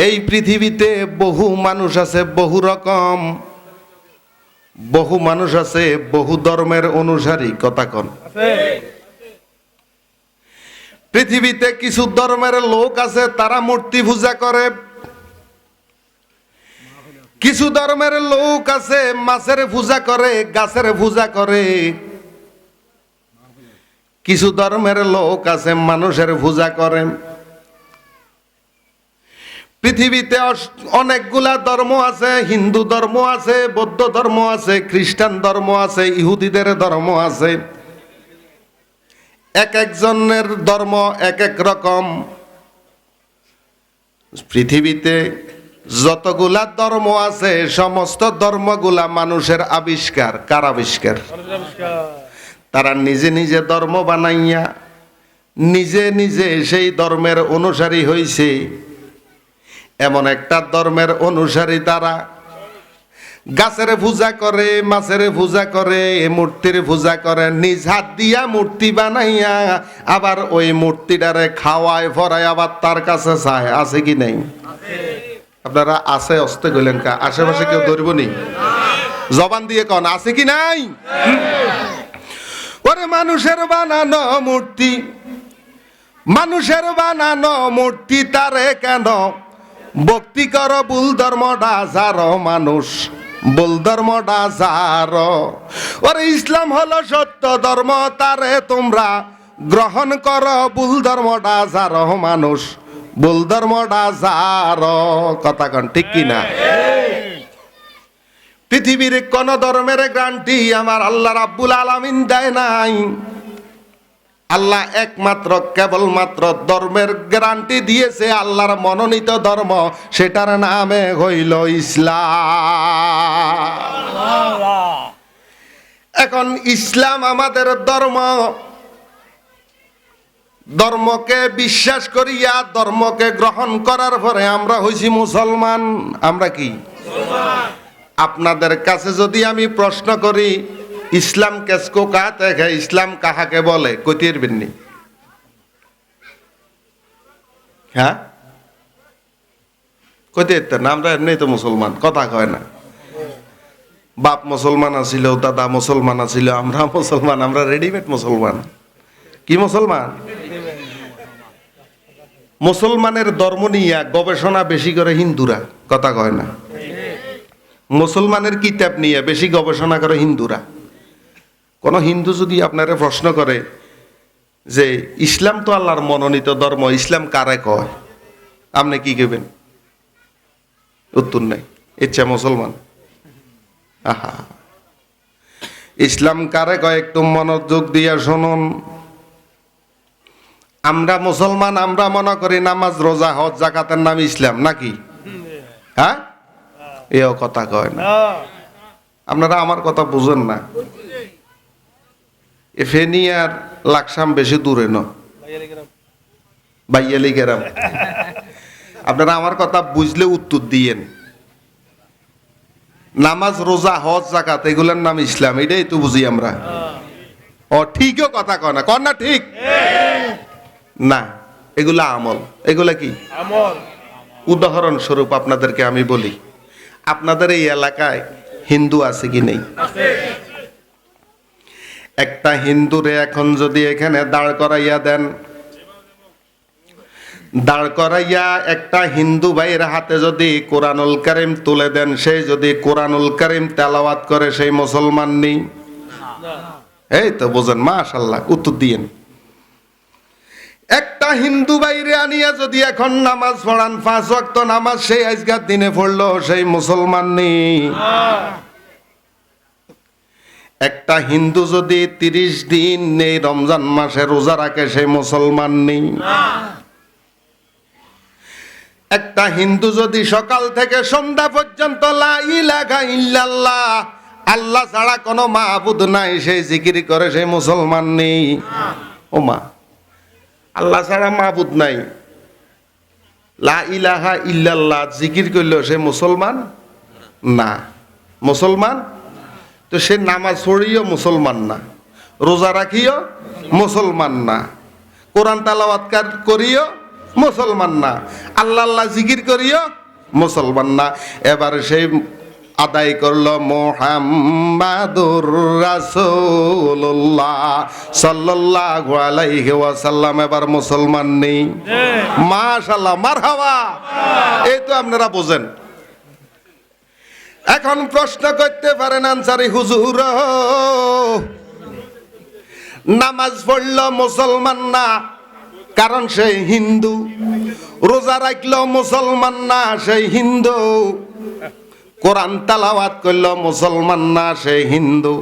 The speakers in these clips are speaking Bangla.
এই পৃথিবীতে বহু মানুষ আছে, বহু রকম, বহু মানুষ আছে, বহু ধর্মের অনুসারী। কথা কন। পৃথিবীতে কিছু ধর্মের লোক আছে, তারা মূর্তি পূজা করে। কিছু ধর্মের লোক আছে মাছের পূজা করে, গাছের পূজা করে। কিছু ধর্মের লোক আছে মানুষের পূজা করে। পৃথিবীতে অনেকগুলা ধর্ম আছে। হিন্দু ধর্ম আছে, বৌদ্ধ ধর্ম আছে, খ্রিস্টান ধর্ম আছে, ইহুদিদের ধর্ম আছে। এক একজনের ধর্ম এক এক রকম। পৃথিবীতে যতগুলা ধর্ম আছে সমস্ত ধর্মগুলা মানুষের আবিষ্কার। কার আবিষ্কার? তারা নিজে নিজে ধর্ম বানাইয়া নিজে নিজে সেই ধর্মের অনুসারী হইছে। এমন একটা ধর্মের অনুসারী তারা গাছের পূজা করে, মাছের পূজা করে, মূর্তির পূজা করে, নিজ হাত দিয়া মূর্তি বানাইয়া আবার ওই মূর্তিটারে খাওয়ায় ফরায় আবার তার কাছে চায়। আছে কি নাই? আপনারা আছে অস্তে গেলেন কা? আশেপাশে কেউ ধরব নি? জবান দিয়ে কন, আছে কি নাই? ওরে মানুষের বানানো মূর্তি, মানুষের বানানো মূর্তি তারে কেন ভক্তি কর? ভুল ধর্মটা যার মানুষ, ভুল ধর্মটা যার। ওরে ইসলাম হলো সত্য ধর্ম, তারে তোমরা গ্রহণ কর। ভুল ধর্মটা যার মানুষ, ভুল ধর্মটা যার। কথা কন ঠিক কিনা? পৃথিবীর কোন ধর্মের গ্যারান্টি আমার আল্লাহ রাব্বুল আলামিন দেয় নাই। আল্লাহ একমাত্র কেবলমাত্র ধর্মের গ্যারান্টি দিয়েছে আল্লাহর মনোনীত ধর্ম, সেটার নামে হইল ইসলাম। এখন ইসলাম আমাদের ধর্ম। ধর্মকে বিশ্বাস করিয়া ধর্মকে গ্রহণ করার পরে আমরা হইছি মুসলমান। আমরা কি? আপনাদের কাছে যদি আমি প্রশ্ন করি ইসলাম কেসকো কাতে है, ইসলাম কাহাকে বলে, কইতে পারবেননি? হ্যাঁ, কইতে পারতেন না? আমরা এমনি তো মুসলমান, কথা কয় না। বাপ মুসলমান আছিল, দাদা মুসলমান আছিল, আমরা মুসলমান, আমরা রেডিমেড মুসলমান। কি মুসলমান? মুসলমানের ধর্ম নিয়ে গবেষণা বেশি করে হিন্দুরা, কথা কয় না। মুসলমানের কিতাব নিয়ে বেশি গবেষণা করে হিন্দুরা। কোন হিন্দু যদি আপনারা প্রশ্ন করে যে ইসলাম তো আল্লাহর মনোনীত ধর্ম, ইসলাম কারে কয়, আপনি কি কইবেন? উত্তর নাই, ইচ্ছা মুসলমান। আহা, ইসলাম কারে কয় একটু মনোযোগ দিয়া শুনুন। আমরা মুসলমান, আমরা মনে করি নামাজ, রোজা, হজ, যাকাতের নাম ইসলাম নাকি? হ্যাঁ, এও কথা কয় না। আপনারা আমার কথা বুঝেন না। ফেনী আর লাকসাম বেশি দূরে ন, বাইয়ালি গেরাম। আপনারা আমার কথা বুঝলে উত্তর দিয়েন। নামাজ, রোজা, হজ, যাকাত এগুলোর নাম ইসলাম, এটাই তো বুঝি আমরা। ও ঠিকও কথা কয় না, কর না ঠিক না, এগুলা আমল। এগুলা কি আমল? উদাহরণস্বরূপ আপনাদেরকে আমি বলি, আপনাদের এই এলাকায় হিন্দু আছে কি নেই? একটা হিন্দুরে এখন যদি এখানে দাঁড় করাইয়া দেন, দাঁড় করাইয়া একটা হিন্দু ভাইয়ের হাতে যদি কোরআনুল কারীম তুলে দেন, সে যদি কোরআনুল কারীম তেলাওয়াত করে, সেই মুসলমান নেই? এই তো বোঝেন, মাশাআল্লাহ, উত্তর দিয়েন। একটা হিন্দু বাইরে আনিয়া যদি এখন নামাজ পড়ান, 5 ওয়াক্ত নামাজ সেই আজকের দিনে পড়লো, সেই মুসলমান নেই। একটা হিন্দু যদি 30 দিন নেই রমজান মাসে রোজা রাখে, সেই মুসলমান নেই। একটা হিন্দু যদি সকাল থেকে সন্ধ্যা পর্যন্ত লা ইলাহা ইল্লাল্লাহ, আল্লাহ ছাড়া কোনো মাবুদ নাই, সেই জিকির করে, সেই মুসলমান নেই। ও মা, আল্লাহ ছাড়া মাবুদ নাই, লা ইলাহা ইল্লাল্লাহ জিকির করলেও সে মুসলমান না। মুসলমান তো সে নামাজ পড়িও মুসলমান না, রোজা রাখিও মুসলমান না, কোরআন তেলাওয়াত করিও মুসলমান না। আল্লাহ আল্লাহ জিকির করিও, মুসলমান না। এবার সেই আদায় করলো মুহাম্মাদুর রাসূলুল্লাহ সাল্লাল্লাহু আলাইহি ওয়াসাল্লাম, এবার মুসলমান নেই। মাশাআল্লাহ, মারহাবা। এই তো আপনারা বোঝেন। এখন প্রশ্ন করতে পারেন আনসারী হুজুর, নামাজ পড়লো মুসলমান না কারণ সেই হিন্দু, রোজা রাখলো মুসলমান না সেই হিন্দু, কোরআন তেলাওয়াত করলো মুসলমান না সেই হিন্দু,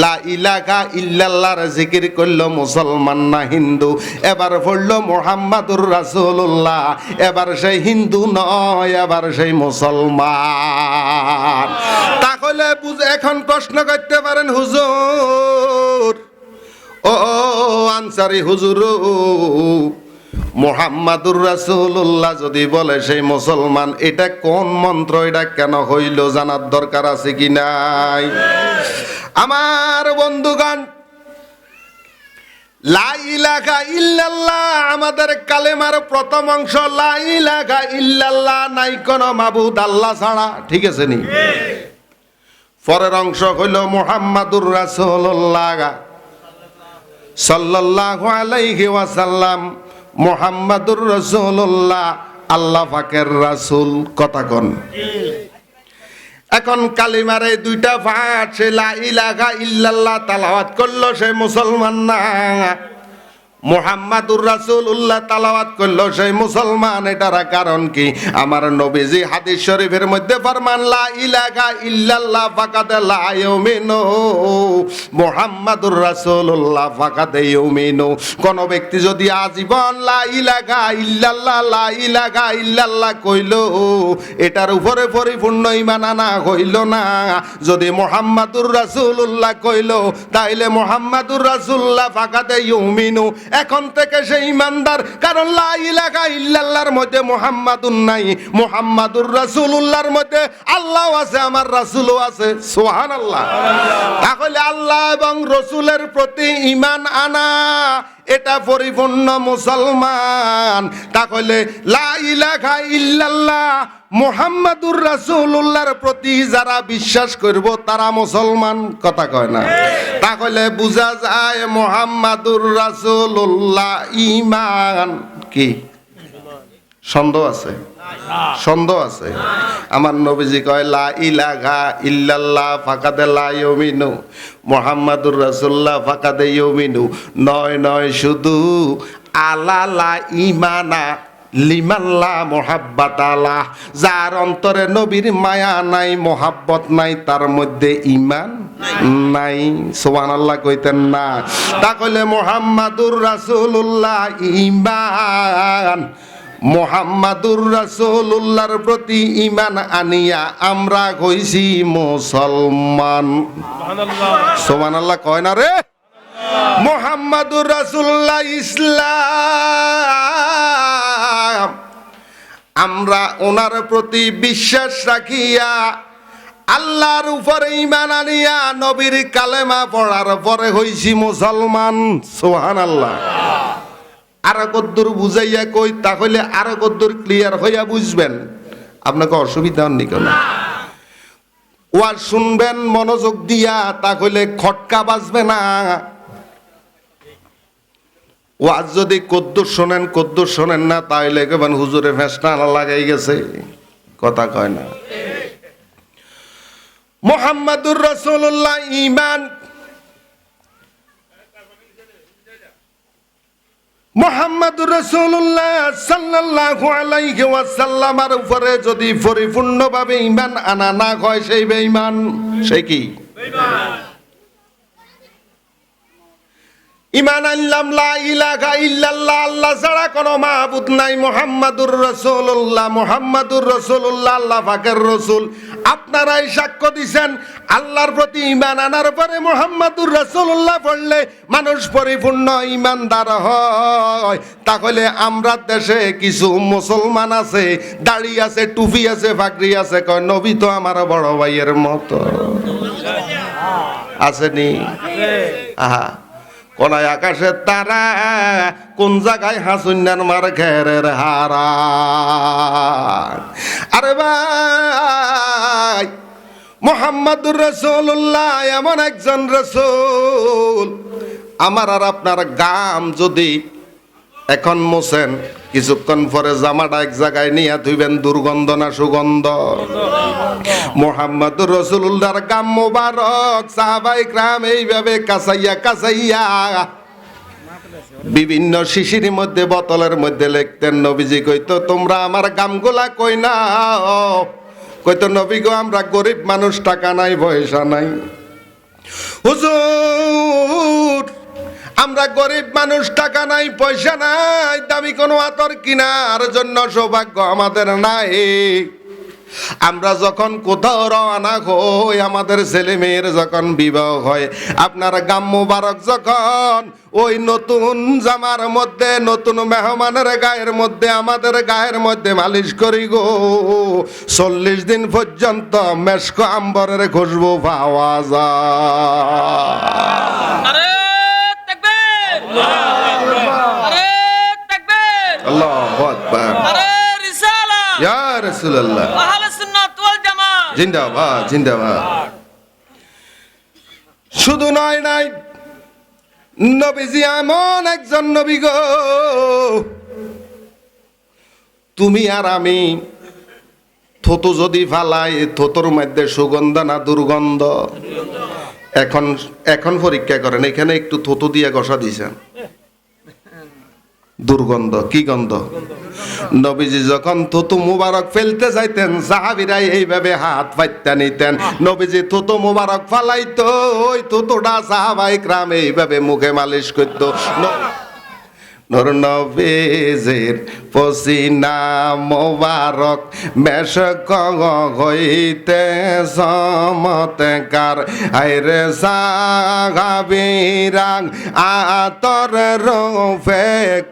লা ইলাহা ইল্লাল্লাহর জিকির করলো মুসলমান না হিন্দু, এবার পড়লো মুহাম্মাদুর রাসূলুল্লাহ, এবার সেই হিন্দু নয়, এবার সেই মুসলমান। তাহলে এখন প্রশ্ন করতে পারেন হুজুর, ও আনসারী হুজুর, মুহাম্মাদুর রাসূলুল্লাহ যদি বলে সেই মুসলমান, এটা কোন মন্ত্র, এটা কেন হইল জানার দরকার আছে কি নাই? আমার বন্ধুগণ, লা ইলাহা ইল্লাল্লাহ আমাদের কালেমার প্রথম অংশ, লা ইলাহা ইল্লাল্লাহ, নাই কোন মাবুদ আল্লাহ ছাড়া, ঠিক আছে নি? পরের অংশ হইল মুহাম্মাদুর রাসূলুল্লাহ সাল্লাল্লাহু আলাইহি ওয়াসাল্লাম, মুহাম্মাদুর রাসূলুল্লাহ আল্লাহ পাকের রাসূল। কথা কোন? এখন কালিমার এই দুইটা পাঠ, সে লা ইলাহা ইল্লাল্লাহ তেলাওয়াত করলো সে মুসলমান না, মুহাম্মাদুর রাসূলুল্লাহ তেলাওয়াত করলো সেই মুসলমান। এটার কারণ কি? আমার নবীজি হাদিস শরীফের মধ্যে ফরমান, লা ইলাহা ইল্লাল্লাহ ফাকাদ লা ইউমিনু, মুহাম্মাদুর রাসূলুল্লাহ ফাকাদ ইউমিনু। কোন ব্যক্তি যদি আজীবন লা ইলাহা ইল্লাল্লাহ, লা ইলাহা ইল্লাল্লাহ কইল, এটার উপরে পরিপূর্ণ ঈমান আনা হইল না। যদি মুহাম্মাদুর রাসূলুল্লাহ কইল, তাইলে মুহাম্মাদুর রাসূলুল্লাহ ফাকাদ ইউমিনু, এখন থেকে সে ইমানদার। কারণ লা ইলাহা ইল্লাল্লাহর মধ্যে মুহাম্মাদুন নাই, মুহাম্মাদুর রাসূলুল্লাহর মধ্যে আল্লাহ আছে, আমার রাসূলও আছে। সুবহানাল্লাহ। তাহলে আল্লাহ এবং রাসূলের প্রতি ঈমান আনা, এটা পরিপূর্ণ মুসলমান। তাহলে লা ইলাহা ইল্লাল্লাহ মুহাম্মাদুর রাসূলুল্লাহর প্রতি যারা বিশ্বাস করব তারা মুসলমান। কথা কয় না? তাহলে বোঝা যায় মুহাম্মাদুর রাসূলুল্লাহ ঈমান কি? সন্দেহ আছে? সন্দেহ আছে? আমার নবীজি কয় লা ইলাহা ইল্লাল্লাহ ফাকাদ লা ইউমিনু, মুহাম্মাদুর রাসূলুল্লাহ ফাকাদ ইউমিনু। নয় নয়, শুধু আলা লা ঈমানা লিমাল্লা মোহাব্বাতালা, যার অন্তরে নবীর মায়া নাই, মোহাব্বত নাই, তার মধ্যে ঈমান নাই। সুবহানাল্লাহ কইতেন না? তাহলে মুহাম্মাদুর রাসূলুল্লাহ ঈমান, মুহাম্মাদুর রাসূলুল্লাহর প্রতি ঈমান আনিয়া আমরা হইছি মুসলমান। সুবহানাল্লাহ। সুবহানাল্লাহ কয় না রে? মুহাম্মাদুর রাসূলুল্লাহ ইসলাম, আমরা ওনার প্রতি বিশ্বাস রাখিয়া আল্লাহর উপরে ঈমান আনিয়া নবীর কালেমা পড়ার পরে হইছি মুসলমান। সুবহানাল্লাহ। আরো কদ্দুর বুঝাইয়া কই, তাহলে আরো কদ্দুর ক্লিয়ার হইয়া বুঝবেন, আপনাকে অসুবিধা হননি কেন? ওয়াজ শুনবেন মনোযোগ দিয়া, তাহলে খটকা বাজবে না। ওয়াজ যদি কদ্দুর শোনেন না, তাহলে কেমন হুজুরে ফেসটা লাগাই গেছে। কথা কয় না? মুহাম্মাদুর রাসূলুল্লাহ ঈমান, মুহাম্মাদুর রাসূলুল্লাহ সাল্লাল্লাহু আলাইহি ওয়াসাল্লামের উপরে যদি পরিপূর্ণভাবে ঈমান আনা না হয়, সেই বেঈমান। সে কি? ঈমান আনলাম লা ইলাহা ইল্লাল্লাহ, আল্লাহ ছাড়া কোনো মাবুদ নাই, মুহাম্মাদুর রাসূলুল্লাহ, মুহাম্মাদুর রাসূলুল্লাহ আল্লাহ পাকের রাসূল। আপনারাই সাক্ষ্য দিছেন, আল্লাহর প্রতি ঈমান আনার পরে মুহাম্মাদুর রাসূলুল্লাহ পড়লে মানুষ পরিপূর্ণ ঈমানদার হয়। তাহলে আমরা দেশে কিছু মুসলমান আছে, দাড়ি আছে, টুপি আছে, পাগড়ি আছে, কয় নবী তো আমার বড় ভাইয়ের মতো। আসেনি? আহা, কোনায় আকাশের তারা, কোন জায়গায় হাসুন্নার মার ঘেরের হারা। আরে ভাই, মুহাম্মাদুর রাসূলুল্লাহ এমন একজন রাসূল, আমার আর আপনার গাম যদি এখন মোছেন, কিছুক্ষণ পরে জামাটা এক জায়গায় নিয়ে ধুইবেন, দুর্গন্ধ না সুগন্ধ? মুহাম্মাদুর রাসূলুল্লাহর গাম মোবারক সাহাবায়ে کرام এইভাবে কাছাইয়া কাছাইয়া বিভিন্ন শিশির মধ্যে, বোতলের মধ্যে লিখতেন। নবীজি কইতো, তোমরা আমার গামগুলা কই না? কইতো, নবী গো, আমরা গরিব মানুষ, টাকা নাই পয়সা নাই। হুজুর, আমরা গরিব মানুষ, টাকা নাই পয়সা নাই, দামি কোনো আতর কিনার জন্য সৌভাগ্য আমাদের নাই। আমরা যখন কোথাও রওনা হই, আমাদের ছেলে মেয়ের যখন বিবাহ হয়, আপনার গাম মোবারক যখন ওই নতুন জামার মধ্যে, নতুন মেহমানের গায়ের মধ্যে, আমাদের গায়ের মধ্যে মালিশ করি গো, 40 দিন পর্যন্ত মেশক আম্বরের খুশবু পাওয়া যায়। আল্লাহু আকবার। ইয়া রাসূলুল্লাহ, আহলে সুন্নাত ওয়াল জামাত জিন্দাবাদ, জিন্দাবাদ। শুধু নয়, নবীজি এমন একজন নবী গো, তুমি আর আমি থুতু যদি ফালাই, থুতুর মধ্যে সুগন্ধ না দুর্গন্ধ? এখন পরীক্ষা করেন, এখানে একটু থুতু দিয়ে ঘষা দিয়েছেন, দুর্গন্ধ। কি গন্ধ? নবীজি যখন থুতু মুবারক ফেলতে যাইতেন, সাহাবীরা এইভাবে হাত পাইতে নিতেন। নবীজি থুতু মুবারক ফালাইতো, ওই থুতুটা সাহাবায়ে کرام এইভাবে মুখে মালিশ করতো। নূর নবীজির পসিনা মোবারক মেশক হইতে চমৎকার, আইরে সাহাবীরা আতর রূপে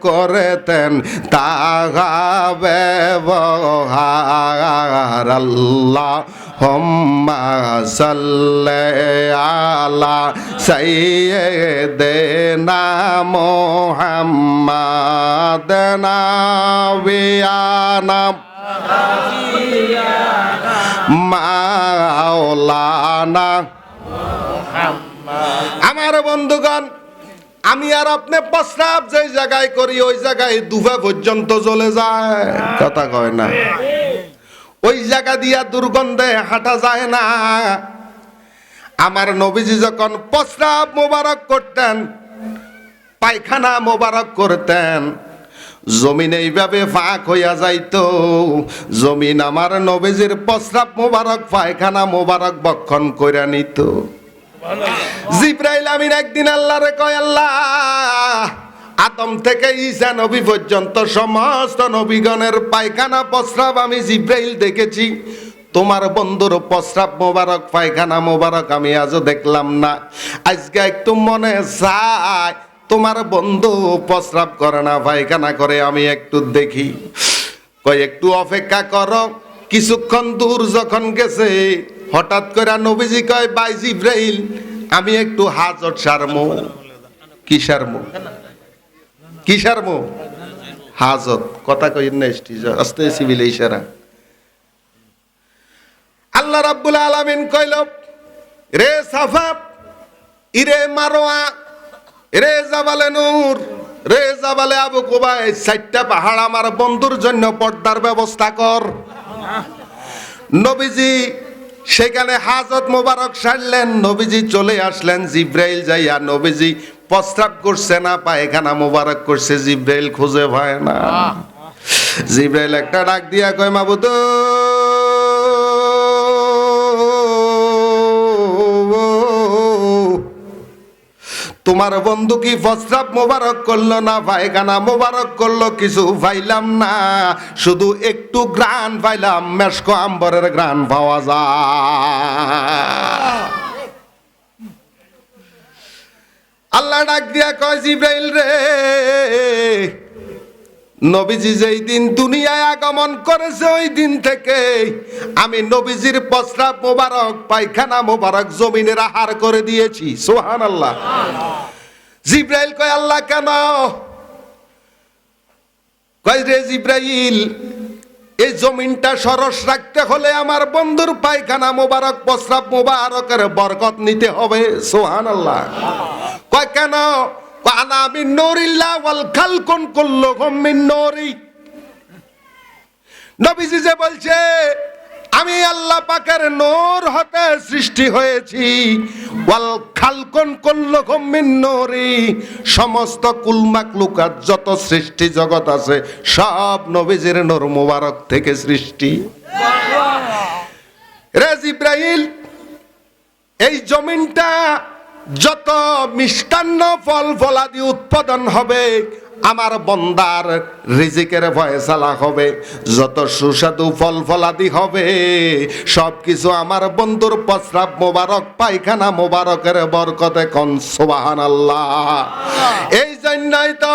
করতেন তাহা ব্যবহার। আল্লাহুম্মা সাল্লি আলা সাইয়্যিদিনা মুহাম্মাদ নাবিয়ানা মাওলানা। আমার বন্ধুগণ, আমি আর আপনি প্রস্রাব যে জায়গায় করি, ওই জায়গায় দুফা পর্যন্ত চলে যায়, কথা কয় না? ওই জায়গা দিয়া দুর্গন্ধে হাঁটা যায় না। আমার নবীজি যখন প্রস্রাব মোবারক করতেন, পায়খানা মোবারক করতেন, জমিন এইভাবে ফাঁক হইয়া যাইতো। জমিন আমার নবীজির প্রস্রাব মোবারক, পায়খানা মোবারক বক্ষণ কইরা নিত। জিবরাইল আমিন একদিন আল্লাহরে কয়, আল্লাহ, আদম থেকে ঈসা নবী পর্যন্ত সমস্ত নবীগণের পায়খানা প্রস্রাব আমি জিবরাইল দেখেছি, তোমার বন্ধুর প্রস্রাব মোবারক, পায়খানা মোবারক আমি আজও দেখলাম না। আজকে একটু মনে চায় তোমার বন্ধু প্রস্রাব করে না পায়খানা করে, আমি একটু দেখি। কয় একটু অপেক্ষা করো। কিছুক্ষণ দূর যখন গেছে, হঠাৎ করে নবীজি কয়, ভাই জিবরাইল, আমি একটু হাজত সারমু। কি সারমু? কি সারমু? হাজত। কথা কইন না, আস্তে সিভিল ইশারা। আল্লাহ রাব্বুল আলামিন কইল, রে সাফা, ইরে মারোয়া, রে জাবালে নূর, রে জাবালে আবু কুবাই, 4টা পাহাড় আমার বন্ধুর জন্য পর্দার ব্যবস্থা কর। নবীজি সেখানে হাজত মোবারক সারলেন, নবীজি চলে আসলেন। জিবরাইল যাইয়া নবীজি প্রস্রাব করছে না পায়খানা মোবারক করছে, জিবরাইল খুঁজে পায় না। জিবরাইল একটা ডাক দিয়া কয়, মাবুদ, তোমার বন্ধু কি প্রস্রাব মোবারক করলো না পায়খানা মোবারক করলো? কিছু পাইলাম না, শুধু একটু ঘ্রাণ পাইলাম, মেশক আম্বরের ঘ্রাণ পাওয়া যায়। আল্লাহ ডাক দিয়া কয়, জিবরাইল রে, নবীজি যেই দিন দুনিয়ায় আগমন করেছে, ওই দিন থেকে আমি নবীজির প্রস্রাব মোবারক, পায়খানা মোবারক জমিনের আহার করে দিয়েছি। সুবহানাল্লাহ। জিব্রাইল কয় আল্লাহ কেন? কয় রে জিব্রাইল, এই জমিনটা সরস রাখতে হলে আমার বন্ধুর পায়খানা মোবারক প্রস্রাব মোবারকের বরকত নিতে হবে। সুবহানাল্লাহ। কয় কেন? কয় আনা মিন নূরিল্লাহ ওয়াল খালকুন কুল্লুহুম মিন নূরি। নবীজি যে বলছে আমি আল্লাহ পাকের নূর হতে সৃষ্টি হয়েছি, ওয়াল খালকুন কুল্লুহুম মিন নূরি, সমস্ত কুল মাখলুকাত যত সৃষ্টি জগৎ আছে সব নবীজির নূর মোবারক থেকে সৃষ্টি। রে জিব্রাইল, এই জমিনটা যত মিষ্টান্ন ফল ফলাদি উৎপাদন হবে আমার বন্দার রিজিকের ফয়সালা হবে, যত সুস্বাদু ফল ফলাদি হবে সবকিছু আমার বন্ধুর প্রস্রাব মোবারক পায়খানা মোবারকের বরকতে কোন সুবহানাল্লাহ। এই জন্যই তো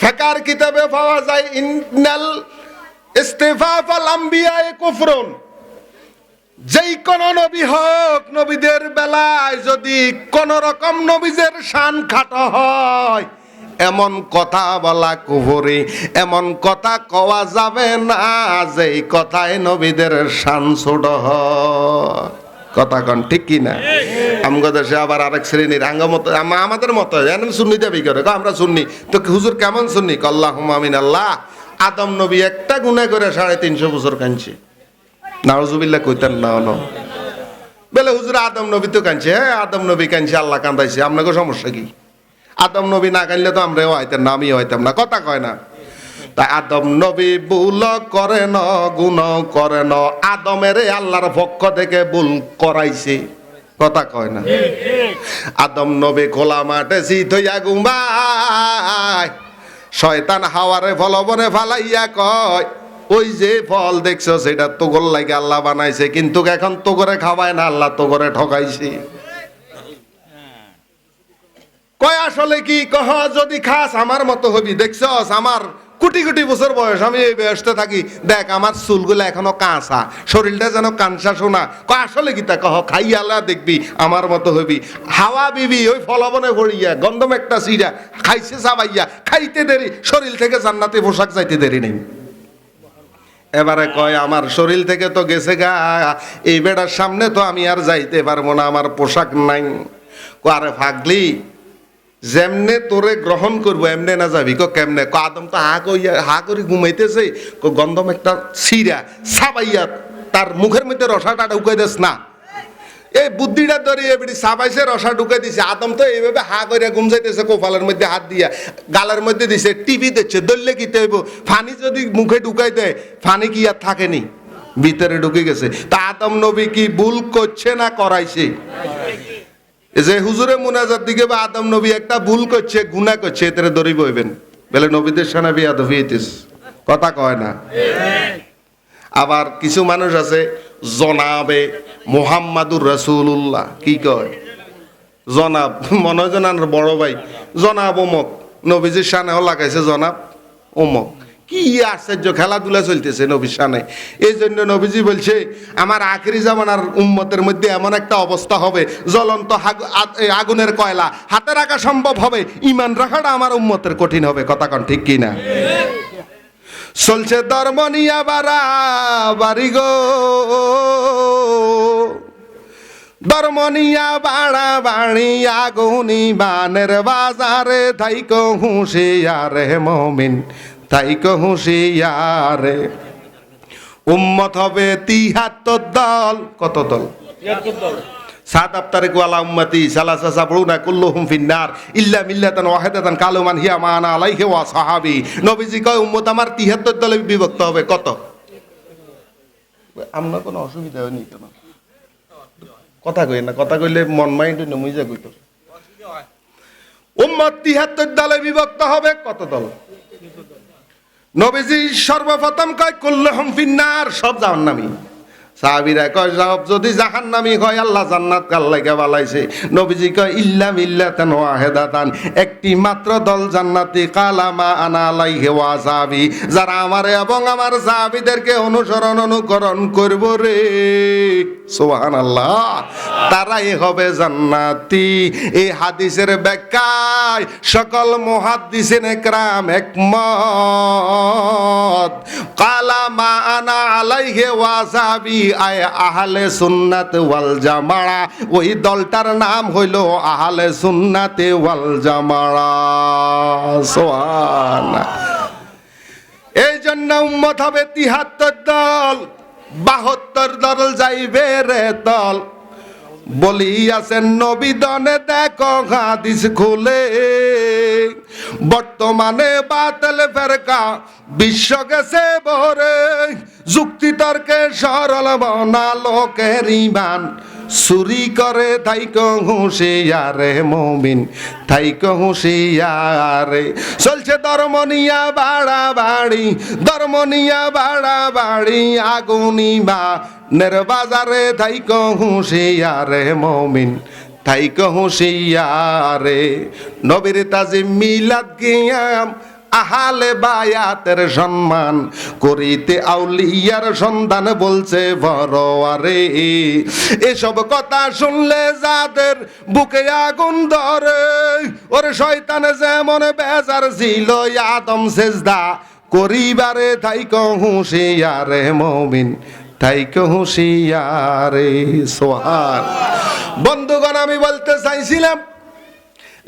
ফিকার কিতাবে পাওয়া যায় ইন্নাল ইস্তিফাফাল আম্বিয়ায়ে কুফরুন, যেই কোন নবী হোক নবীদের বেলায় যদি কোন রকম নবীদের শান খাটো হয় এমন কথা বলা কুফরি, এমন কথা কওয়া যাবে না যেই কথায় নবীদের শান ছোট হয়। কথা কন ঠিক কি না? আমগো দেশে আবার আরেক শ্রেণীর আঙ্গমত আমাদের মতো জানেন সুন্নি দাবি করে, আমরা সুন্নি তো হুজুর কেমন সুন্নি? আল্লাহুম্মা আমিন। আল্লাহ আদম নবী একটা গুনাহ করে 350 বছর কাঁদছে, নাউজুবিল্লাহ কইতেন না না বলে হুজুর আদম নবী তো কাঁদছে। হ্যাঁ আদম নবী কাঁদছে, আল্লাহ কান্দাইছে, আপনাকে সমস্যা কি? আদম নবী না কাঁদলে তো আমরাও হইতাম না, আমিও হইতাম না। কথা কয় না? তাই আদম নবী ভুল করেন গুণ করেন, আদমের আল্লাহর পক্ষ থেকে ভুল করাইছে। কথা কয় না? আদম নবী খোলা মাঠে শীত হইয়া ঘুমায়, শয়তান হাওয়ারে ফলবনে ফালাইয়া কয় ওই যে ফল দেখছো সেটা তোগর লাগে আল্লাহ বানাইছে, কিন্তু এখন তোগরে খাওয়ায় না, আল্লাহ তোগরে ঠকাইছে। কয় আসলে কি? কহ যদি খাস আমার মতো হবি। দেখছস আমার কোটি কোটি বছর বয়স, আমি এই বয়সতে থাকি, দেখ আমার চুলগুলো এখনো কাঁচা, শরীরটা যেন কাঁচা শোনা। কয় আসলে কি? তা কহ খাইয়ালা দেখবি আমার মতো হবি। হাওয়া বিবি ওই ফলবনে ভরিয়া গন্ধম একটা সিরা খাইছে চাবাইয়া, খাইতে দেরি, শরীর থেকে জান্নাতে পোশাক যাইতে দেরি নেই। এবারে কয় আমার শরীর থেকে তো গেছে গা, এই বেড়ার সামনে তো আমি আর যাইতে পারবো না, আমার পোশাক নাই। আরে ফাগলি, যেমনে তোরে গ্রহণ করবো এমনে না যাবি। কেমনে? আদম তো হা করে ঘুমাইতেছে, গন্ধম একটা সিরা সাবাইয়া তার মুখের মধ্যে রসাটা ঢুকাই দিস না। এই বুদ্ধিটা ধরে এবারে সাবাইছে, রসা ঢুকাই দিছে। আদম তো এইভাবে হা করে ঘুম যাইতেছে, কপালের মধ্যে হাত দিয়া গালের মধ্যে দিছে, টিভি দিচ্ছে, দললে কিতে হইব। ফানি যদি মুখে ঢুকাই দেয়, ফানি কি আর থাকেনি, ভিতরে ঢুকে গেছে। তা আদম নবী কি ভুল করছে না করাইছে? যে হুজুরে মুনাজাত দিকে বা আদম নবী একটা ভুল করছে, গুনাহ করছে, এতে দড়ি বইবেন বলে নবীদের সানা বিয়াদবি হইতেছে। কথা কয় না? আবার কিছু মানুষ আছে জনাবে মুহাম্মাদুর রাসূলুল্লাহ, কি কয় জনাব, মনে হয় জানার বড় ভাই জনাব অমক, নবীজির সানেও লাগাইছে জনাব অমক। কি আশ্চর্য খেলাধুলা চলতেছে নবীর সানে। এই জন্য নবীজি বলছে আমার আখিরি জামানার উম্মতের মধ্যে এমন একটা অবস্থা হবে, জ্বলন্ত আগুনের কয়লা হাতে রাখা সম্ভব হবে, ঈমান রাখাটা আমার উম্মতের কঠিন হবে। কথা কন ঠিক কি না? চলছে ধর্ম নিয়া বাড়াবাড়ি গো, ধর্ম নিয়া বাড়াবাড়ি আগুনি বানের বাজারে, থাইকো হুঁশিয়ারে মুমিন তাইকো হুঁশিয়ারে। উম্মত হবে ৭৩ দল। কত দল? ৭৩ দল। সাত আফতারে ওয়ালা উম্মতি সালাসা সাবরুনা কুল্লুহুম ফিন্নার ইল্লা মিল্লাতান ওয়াহিদাতান কালুমান হিয়া মানা আলাইহি ওয়া সাহাবী। নবীজি কয় উম্মত আমার ৭৩ দলে বিভক্ত হবে। কত? আমরা কোনো অসুবিধা হয়নি কেন? কথা কই না, কথা কইলে মন মাইন্ড নমুইজা কইতো। উম্মত ৭৩ দলে বিভক্ত হবে। কত দল? নবীজি সর্বপ্রথম কয় কুল্লুহুম ফিন্নার, সব জাহান্নামী। সাহাবীরা কয় সব যদি জাহান্নামী হয় আল্লাহ জান্নাত কার লাগা বানাইছে? নবীজি কয় ইল্লা মিল্লাতান ওয়াহিদাতান, একটি মাত্র দল জান্নাতি, কালামা আনা আলাইহি ওয়া সাহাবী, যারা আমারে এবং আমার সাহাবীদেরকে অনুকরণ করব রে, সুবহানাল্লাহ, তারাই হবে জান্নাতি। এই হাদিসের ব্যাখ্যায় সকল মুহাদ্দিসিন একরাম একমত। কালামা আনা আলাইহি ওয়া সাহাবী আয় আহলে সুন্নাত ওয়াল জামাআ, ওই দলটার নাম হইল আহলে সুন্নাত ওয়াল জামাআ। সুবহানাল্লাহ। এই জন্য উম্মত হবে ৭৩ দল, ৭২ দল যাইবে রে দল। বলিয়াছেন নবী দনে দেখো হাদিস খুলে, বর্তমানে বাতিল ফেরকা বিশ্ব গেছে ভরে, যুক্তি তর্কে সরল বনা লোকের ইমান, চুরি করে থাইকো হুঁশিয়ারে মুমিন, থাইকো হুঁশিয়ারে। চলছে ধর্ম নিয়া বাড়াবাড়ি, ধর্ম নিয়া বাড়াবাড়ি, আগুনিমা নের বাজারে, থাইকো হুঁশিয়ারে মুমিন, থাইকো হুঁশিয়ারে। নবীর তাজিম মিলাদ কিয়াম আহালে বায়াতের সম্মান করিতে আউলিয়ার সন্ধান বলছে ভরোয়ারে। এসব কথা শুনলে যাদের বুকে আগুন ধরে, ওরে শয়তান যেমন বেজার ছিল আদম সেজদা করিবারে, থাইকো হুঁশিয়ারে মুমিন, থাইকো হুঁশিয়ারে। সুবহান। বন্ধুগণ, আমি বলতে চাইছিলাম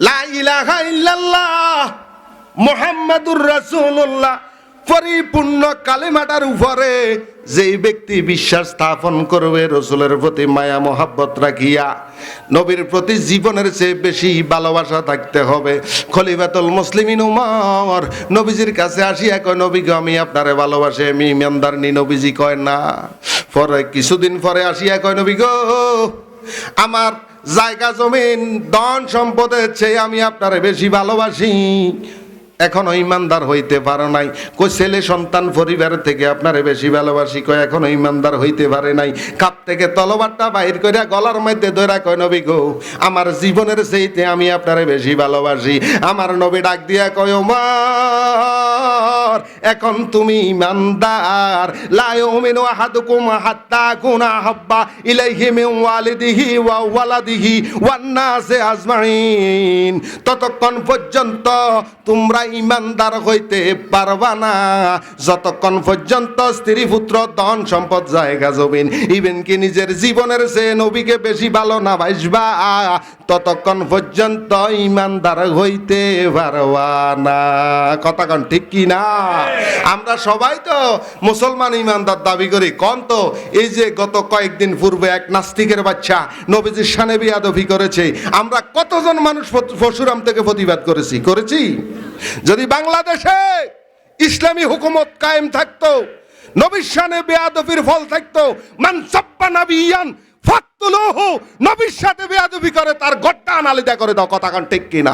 লা ইলাহা ইল্লাল্লাহ মুহাম্মাদুর রাসূলুল্লাহ পরিপূর্ণ কালেমাটার উপরে যেই ব্যক্তি বিশ্বাস স্থাপন করবে, রসুলের প্রতি মায়া মহাব্বত রাখিয়া, নবীর প্রতি জীবনের চেয়ে বেশি ভালোবাসা থাকতে হবে। খলিফাতুল মুসলিমিন উমর নবীজির কাছে আসিয়া কয়, নবী গো আমি আপনারে ভালোবাসি, আমি ইমানদার নি। নবীজি কয় না। পরে কিছুদিন পরে আসিয়া কয়, নবী গো আমার জায়গা জমিন ধন সম্পদের চেয়ে আমি আপনারে বেশি ভালোবাসি। এখনো ইমানদার হইতে পারো নাই। কই ছেলে সন্তান পরিবার থেকে আপনারে বেশি ভালোবাসি। কয় এখনো ইমানদার হইতে পারে নাই। কাপ থেকে তলোয়ারটা বাহির কইরা গলার মধ্যে ধরা কয়, নবী গো আমার জীবনের চাইতে আমি আপনারে বেশি ভালোবাসি। আমার নবী ডাক দিয়া কয়, ওমর এখন তুমি ইমানদার। লা ইউমিনু আহাদুকুম হাত্তা কুনা হাব্বা ইলাইহি মিন ওয়ালিদিহি ওয়া ওয়ালাদিহি ওয়ান নাসি আজমাইন, ততক্ষণ পর্যন্ত তোমরা ইমানদার হইতে পারবা না যতক্ষণ পর্যন্ত স্ত্রী পুত্র ধন সম্পদ জায়গা জমিন ইভেন কি নিজের জীবনের চেয়ে নবীকে বেশি ভালো না বাসবা, ততক্ষণ পর্যন্ত ইমানদার হইতে পারবা না। কথা কন ঠিক কি না? আমরা সবাই তো মুসলমান ইমানদার দাবি করি। কোন তো এই যে গত কয়েকদিন পূর্বে এক নাস্তিকের বাচ্চা নবীজির শানে বেয়াদবি করেছে, আমরা কতজন মানুষ পরশুরাম থেকে প্রতিবাদ করেছি। যদি বাংলাদেশে ইসলামী হুকুমত কায়েম থাকতো, নবীর শানে বেয়াদবির ফল থাকতো, মান সাব্বা নাবিয়ান ফাকতুলুহু, নবীর সাথে বেয়াদবি করে তার গড্ডা আলাদা করে দাও। কথা কান ঠিক কি না?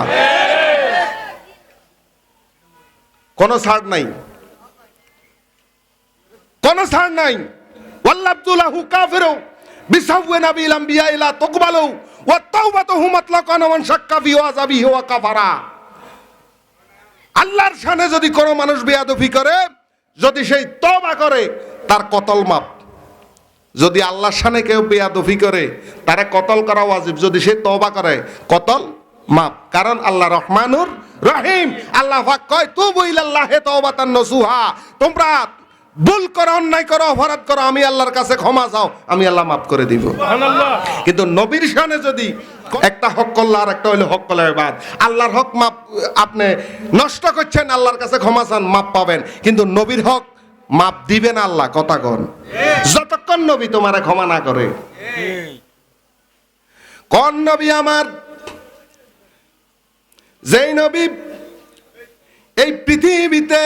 কোনো ছাড় নাই, কোনো ছাড় নাই। ওয়াল্লাবদুলাহু কাফিরু বিসাওয়া নাবিল আম্বিয়া ইলা তুকবালু ওয়া তাওবাতুহু মাতলাকান ওয়া শাক্কা ফি ওয়াজাবিহি ওয়া কাফারা। আল্লাহর শানে যদি কোনো মানুষ বেয়াদবি করে, যদি সেই তওবা করে, তার কতল মাপ। যদি আল্লাহর শানে কেউ বেয়াদবি করে, তারে কতল করা ওয়াজিব। যদি সে তওবা করে, কতল মাপ। কারণ আল্লাহ রহমানুর রহিম। আল্লাহ পাক কয়, তুবু ইলাল্লাহি তাওবাতান নসুহা, তোমরা ভুল করো, অন্যায় করো, অপরাধ করো, আমি আল্লাহর কাছে ক্ষমা চাও, আমি আল্লাহ মাফ করে দিব। সুবহানাল্লাহ। কিন্তু নবীর শানে যদি একটা হক করলে আর একটা হইলো হক করলে বাদ, আল্লাহর হক মাপ আপনি নষ্ট করছেন, আল্লাহর কাছে ক্ষমা চান, মাপ পাবেন। কিন্তু নবীর হক মাপ দিবেন আল্লাহ। কথা কন, যতক্ষণ নবী তোমারে ক্ষমা না করে। কোন নবী আমার? যেই নবী এই পৃথিবীতে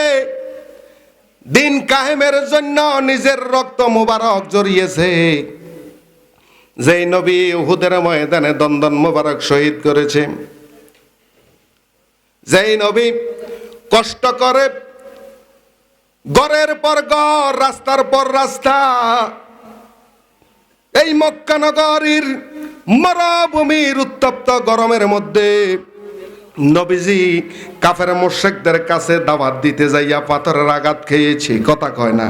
দিন কায়েমের জন্য নিজের রক্ত মুবারক জড়িয়েছে, যেই নবী উহুদের ময়দানে দন্দন মুবারক শহীদ করেছে, যেই নবী কষ্ট করে ঘরের পর ঘর, রাস্তার পর রাস্তা এই মক্কা নগরীর মরুভূমির উত্তপ্ত গরমের মধ্যে নবীজি কাফের মুশরিকদের কাছে দাওয়াত দিতে যাইয়া পাথরের আঘাত খেয়েছে, কথা কয় না?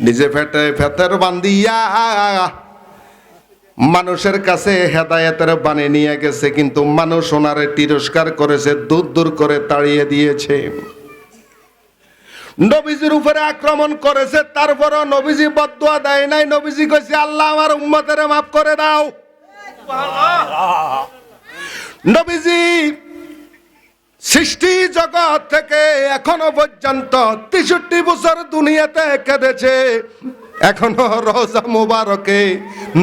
নিজে ফেটে ফেতের বান্ধিয়া মানুষের কাছে হেদায়েতের বাণী নিয়ে গেছে, কিন্তু মানুষ ওনারে তিরস্কার করেছে, দূর দূর করে তাড়িয়ে দিয়েছে। নবীজির উপরে আক্রমণ করেছে, তারপরও নবীজি বদদুয়া দেয় নাই। নবীজি কইছে, আল্লাহ আমার উম্মতের মাফ করে দাও। নবীজি সৃষ্টি জগৎ থেকে এখনো পর্যন্ত 63 বছর দুনিয়াতে কেঁদেছে, এখনো রওজা মুবারকে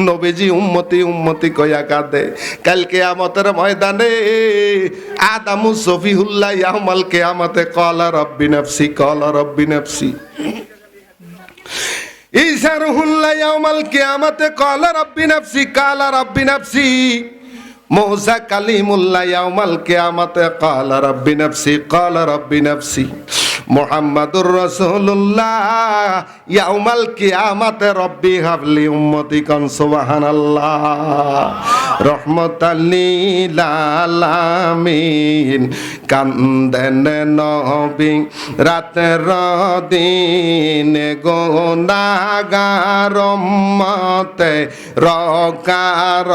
নবীজি উম্মতি উম্মতি কইয়া কাঁদে। কাল কিয়ামতের ময়দানে আদামু সফিহুল্লাহ ইয়াউমাল কিয়ামতে ক্বালা রাব্বি নাফসি ক্বালা রাব্বি নাফসি। ঈসা রূহুল্লাহ ইয়াউমাল কিয়ামতে ক্বালা রাব্বি নাফসি ক্বালা রাব্বি নাফসি। মুসা কালিমুল্লাহ ইয়াউমাল কিয়ামতে ক্বালা রাব্বি নাফসি ক্বালা রাব্বি নাফসি। মুহাম্মাদুর রাসূলুল্লাহ ইয়াউমাল কিয়ামতে রব্বি হাবলি উম্মতি কান সুবহানাল্লাহ। রহমাতাল লিল আলামিন কান্দেন নবী রাতের দিনে গুনাহগার উম্মতে রকারনে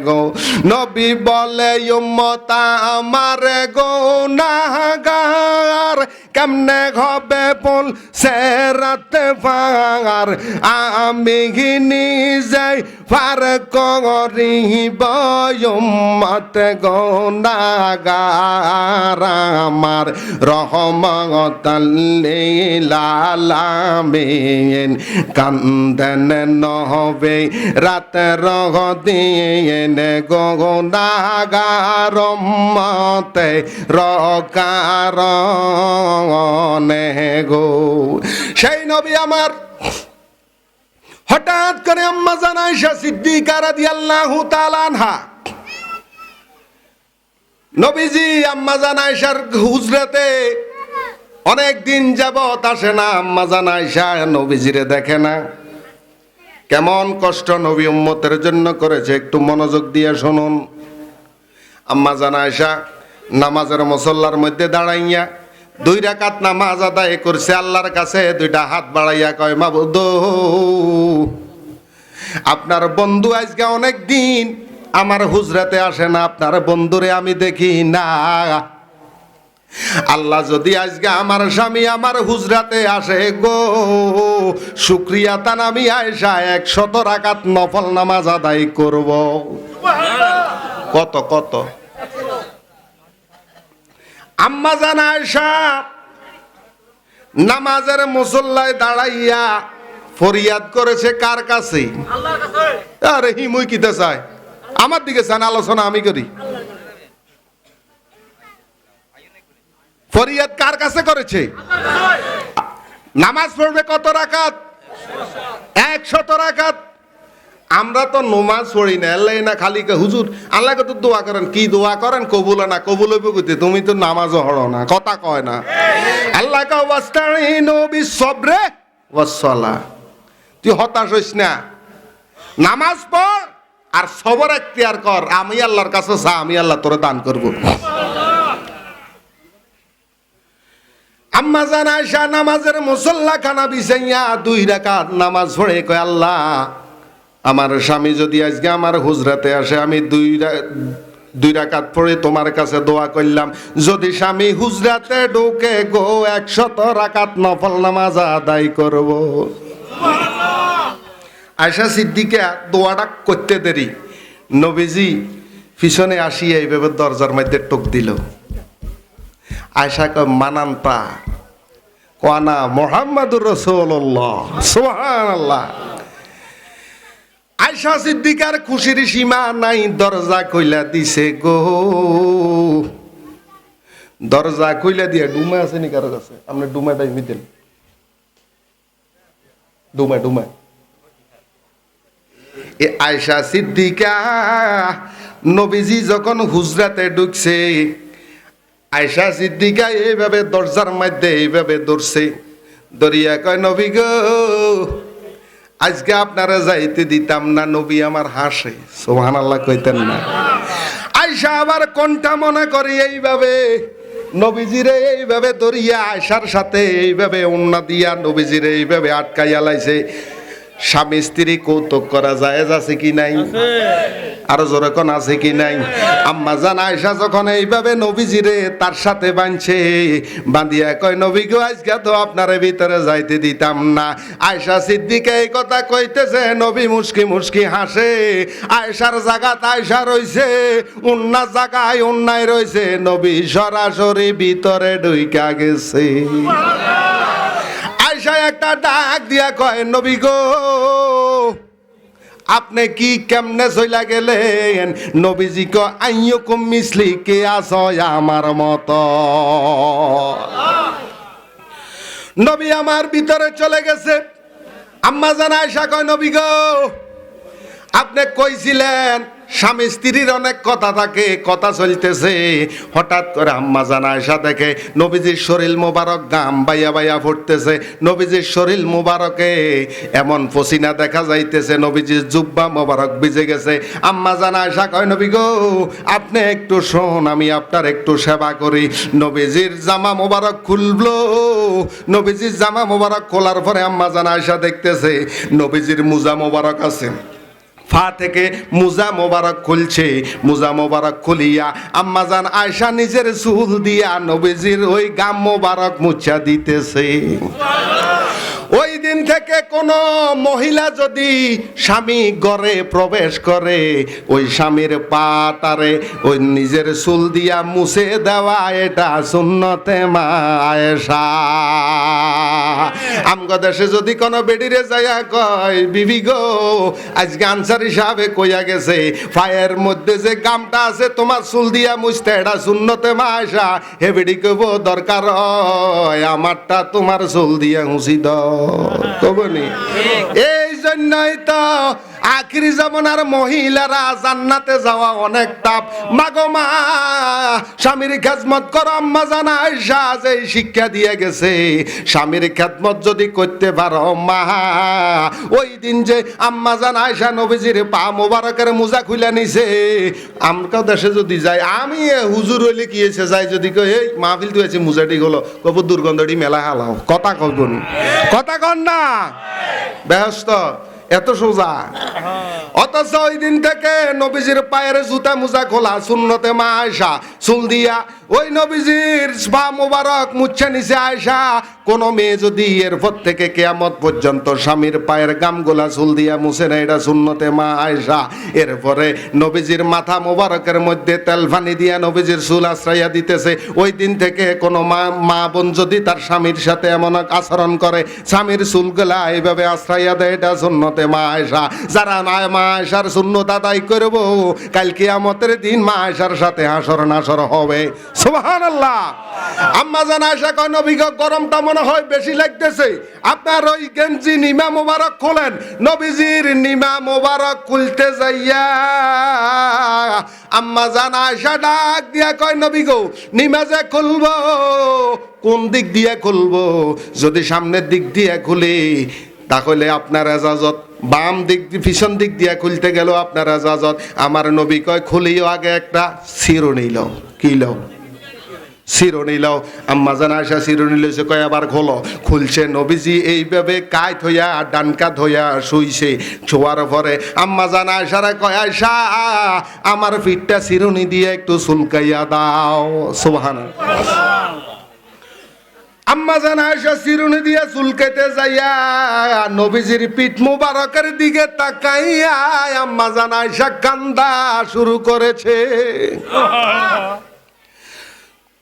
গো। নবী বলে উম্মত আমার গুনাহগার, কেমনে হবে বল সেরাতে পার, আমি নিজে পার করিব উম্মত গুনাহগার আমার। রহমাতাল লিল আলামিন কান্দেন নবী রাতের দিনে গুনাহগার উম্মতে রকারনে গো। সেই নবী আমার হঠাৎ করে আম্মা জান আয়েশা সিদ্দিকা রাদিয়াল্লাহু তাআলা আনহা, নবীজি আম্মা জান আয়েশার হুজরাতে অনেক দিন যাবত আসে না। আম্মা জান আয়েশা নবীজিরে দেখে না। কেমন কষ্ট নবী উম্মতের জন্য করেছে, একটু মনোযোগ দিয়ে শুনুন। আম্মা জান আয়েশা নামাজের মুসল্লার মধ্যে দাঁড়াইয়া 2 রাকাত নামাজ আদায় করছে। আল্লাহর কাছে 2টা হাত বাড়াইয়া কয়, মাবুদ আপনার বন্ধু আজকে অনেক দিন আমার হুজরাতে আসে না, আপনার বন্ধুরে আমি দেখি না। আল্লাহ যদি আজকে আমার স্বামী আমার হুজরাতে আসে গো, শুকরিয়া তান আমি আয়েশা 100 রাকাত নফল নামাজ আদায় করব। কত কত আম্মা জান আয়েশা নামাজের মুসল্লায় দাঁড়াইয়া ফরিয়াদ করেছে কার কাছে? আল্লাহর কাছে। আরে হিমুই কিতে চায়, আমার দিকে চান, আলোচনা আমি করি। ফরিয়াদ কার কাছে করেছে? নামাজ পড়বে কত রাকাত? 100 রাকাত। আমরা তো নামাজ পড়ি না, আল্লাহ না খালি হুজুর আল্লাহকে তো দোয়া করেন। কি দোয়া করেন? কবুল না কবুল হইব কইতে, তুমি তো নামাজও পড়ো না, কথা কয় না। আল্লাহ কা ওয়াস্তাইনু বিসসবরে ওয়াসসালাহ। তুই হতাশ হইস না, নামাজ পড় আর সবর এখতিয়ার কর। আমি আল্লাহর কাছে চা, আমি আল্লাহ তোরে দান করব। আম্মা জান আয়েশা নামাজের মুসল্লা খানা বিছাইয়া 2 রাকাত নামাজ পড়ে কয়, আল্লাহ আমার স্বামী যদি আজকে আমার হুজরাতে আসে, আমি 2 রাকাত পড়ে তোমার কাছে দোয়া করলাম, যদি স্বামী হুজরাতে ঢোকে গো 100 রাকাত নফল নামাজ আদায় করব। আয়েশা সিদ্দিকা দোয়াটা করতে দেরি, নবীজি পিছনে আসিয়া এইভাবে দরজার মধ্যে টোক দিল। আয়েশা কয়, মানানতা কোয়ানা মুহাম্মাদুর রাসূলুল্লাহ সুবহানাল্লাহ। আয়েশা সিদ্দিকার খুশির সীমা নাই, দরজা কইলা দিছে গো। দরজা কইলা দিয়া ডুমা আছে নি কারো কাছে? আপনি ডুমাটাই মিতেন, ডুমা এ আয়েশা সিদ্দিকা নবীজি যখন হুজরাতে ঢুকছে, আয়েশা সিদ্দিকা এইভাবে দরজার মধ্যে এইভাবে ধরছে, দরিয়া কয়, নবী গো আজকে আপনারা যাইতে দিতাম না, নবী আমার হাসে, সুবহানাল্লাহ কইতেন না? আয়সা আবার কোনটা মনে করি এইভাবে নবীজিরে এইভাবে ধরিয়া আয়সার সাথে এইভাবে উন্না দিয়া নবীজিরে এইভাবে আটকাইয়া লাইছে। স্বামী স্ত্রী কৌতুক করা জায়েজ আছে কি নাই? আরো জোরে কোন আছে কি নাই? আম্মা জান আয়েশা যখন এইভাবে নবীজিরে তার সাথে বাঁধছে, বাঁধিয়া কয় নবী গো আজকে তো আপনারে ভিতরে যাইতে দিতাম না। আয়েশা সিদ্দিকা এই কথা কইতেছে, নবী মুস্কি মুস্কি হাসে। আয়েশার জায়গাত আয়েশা রইছে, উন্না জায়গায় উন্নায় রইছে, নবী সরাসরি ভিতরে ঢুইকা গেছে। আয়েশা একটা ডাক দিয়া কয় নবী গো আপনি কি কেমনে চইলা গেলেন? নবীজি কো আইয়ুকুম মিসলি, কে আছো আমার মতো? নবী আমার ভিতরে চলে গেছে। আম্মা জান আয়েশা কয় নবী গো আপনি কইছিলেন স্বামী স্ত্রীর অনেক কথা থাকে, কথা চলতেছে, হঠাৎ করে আম্মা জান আয়েশা দেখে নবীজির শরীর মোবারক গাম বাইয়া বাইয়া ফুটতেছে, নবীজির শরীর মোবারকে এমন পসিনা দেখা যাইতেছে, নবীজির জুব্বা মোবারক ভিজে গেছে। আম্মা জান আয়েশা কয় নবী গো আপনি একটু শোন, আমি আপনার একটু সেবা করি। নবীজির জামা মোবারক খুললো, নবীজির জামা মোবারক খোলার পরে আম্মা জান আয়েশা দেখতেছে নবীজির মুজা মোবারক আছে, ফা থেকে মুজা মোবারক খুলছে। মুজা মোবারক খুলিয়া আম্মা জান আয়েশা নিজের চুল দিয়া নবীজির ওই গাম মোবারক মুছা দিতেছে। ওই দিন থেকে কোন মহিলা যদি স্বামী ঘরে প্রবেশ করে, ওই স্বামীর পাটারে ওই নিজের চুল দিয়া মুছে দেওয়া, এটা সুন্নতে মা আয়েশা। আমগো দেশে যদি কোনো বেডিরে যাইয়া কয় বিবি গো আজকে আনসারি সাহেবে কইয়া গেছে পায়ের মধ্যে যে গামটা আছে তোমার চুল দিয়া মুছতে, এটা সুন্নতে মা আয়েশা, হে বেডি কইব দরকার হয় আমারটা তোমার চুল দিয়া মুছি দাও, কবনি? এই জন্যই তো আখিরি জামানার মহিলারা জান্নাতে যাওয়া অনেক টাপ। মাগো মা স্বামীর খেদমত করো, আম্মা জান আয়েশা যে শিক্ষা দিয়ে গেছে, স্বামীর খেদমত যদি করতে পারো মা, ওই দিন যে আম্মা জান আয়েশা নবীজির পা মোবারকের মোজা খুলে নিছে, আমরাও দেশে যদি যাই, আমি হুজুর হইলে কি হয়েছে যাই যদি কই এই মাহফিল তুইছে মোজাটি হলো, কব দুর্গন্ধটি মেলা হালাও, কথা কইবন, কথা কন না ব্যস্ত এত সোজা। অথচ ওই দিন থেকে নবীজির পায়ের জুতা মোজা খোলা, সুন্নতে মা আয়েশা চুল দিয়া ওই নবীজির পা মোবারক মুছে নিছে আয়েশা। কোন মেয়ে যদি এরপর থেকে কিয়ামত পর্যন্ত স্বামীর পায়ের গামগুলা চুল দিয়া মুছে না, এটা সুন্নতে মা আয়েশা। এরপরে নবীজির মাথা মোবারকের মধ্যে তেল পানি দিয়া নবীজির চুল আশ্রাইয়া দিতেছে। ওই দিন থেকে কোনো মা বোন যদি তার স্বামীর সাথে এমন আচরণ করে, স্বামীর চুলগুলা এইভাবে আশ্রাইয়া দেয়, এটা সুন্নতে মা আয়েশা। যারা মা আয়েশার সুন্নত আদায় করব, কাল কিয়ামতের দিন মা আয়েশার সাথে হাসর নাসর হবে, সুবহানাল্লাহ। আম্মা জান আয়েশা কয় নবী গো গরমটা মনে হয় বেশি লাগতেছে, আপনার ওই গেঞ্জি নিমা মোবারক খোলেন। নবীজির নিমা মোবারক খুলতে যাইয়া আম্মা জান আয়েশা ডাক দিয়া কয় নবী গো নিমা যে খুলবো কোন দিক দিয়ে খুলবো? যদি সামনের দিক দিয়ে খুলি তাহলে আপনার এজাজত, বাম দিক পিছন দিক দিয়ে খুলতে গেল আপনার এজাজত। আমার নবী কয় খুলিও আগে একটা শিরোনি লও, কি লও? শিরোনি লও। আম্মা জান আয়েশা শিরোনি লইছে, কয় আবার খোলো। খুলছে, নবীজি এইভাবে কায়ত হইয়া ডান কাত হইয়া শুইছে। শোয়ার পরে আম্মা জান আয়েশারে কয় আয়েশা আমার পিঠটা শিরোনি দিয়ে একটু চুলকাইয়া দাও, সুবহানাল্লাহ। আম্মা জান আয়েশা চিরুনি দিয়া চুলকাইতে যাইয়া নবীজির পিঠ মুবারকের দিকে তাকাইয়া আম্মা জান আয়েশা কান্দা শুরু করেছে।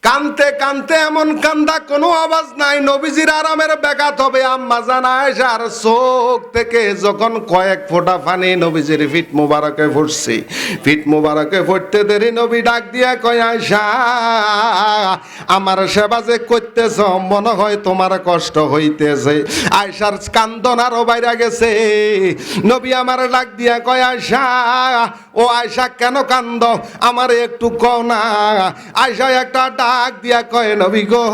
কানতে কানতে এমন কান্দা, কোনো আওয়াজ নাই, নবীজির আরামের ব্যাঘাত হবে। আম্মা জান আয়েশার চোখ থেকে যখন কয়েক ফোঁটা পানি নবীজির পিঠ মুবারকে ফুটছে, পিঠ মুবারকে ফুটতে দেরি নবী ডাক দিয়া কয় আয়েশা আমার সেবা যে করতেছ মনে হয় তোমার কষ্ট হইতেছে। আয়েশার কান্দন আরো বাইরে গেছে। নবী আমার ডাক দিয়া কয় আয়েশা, ও আয়েশা কেন কান্দ, আমার একটু কও না। আয়েশা একটা ডাক দিয়া কয় নবী গো,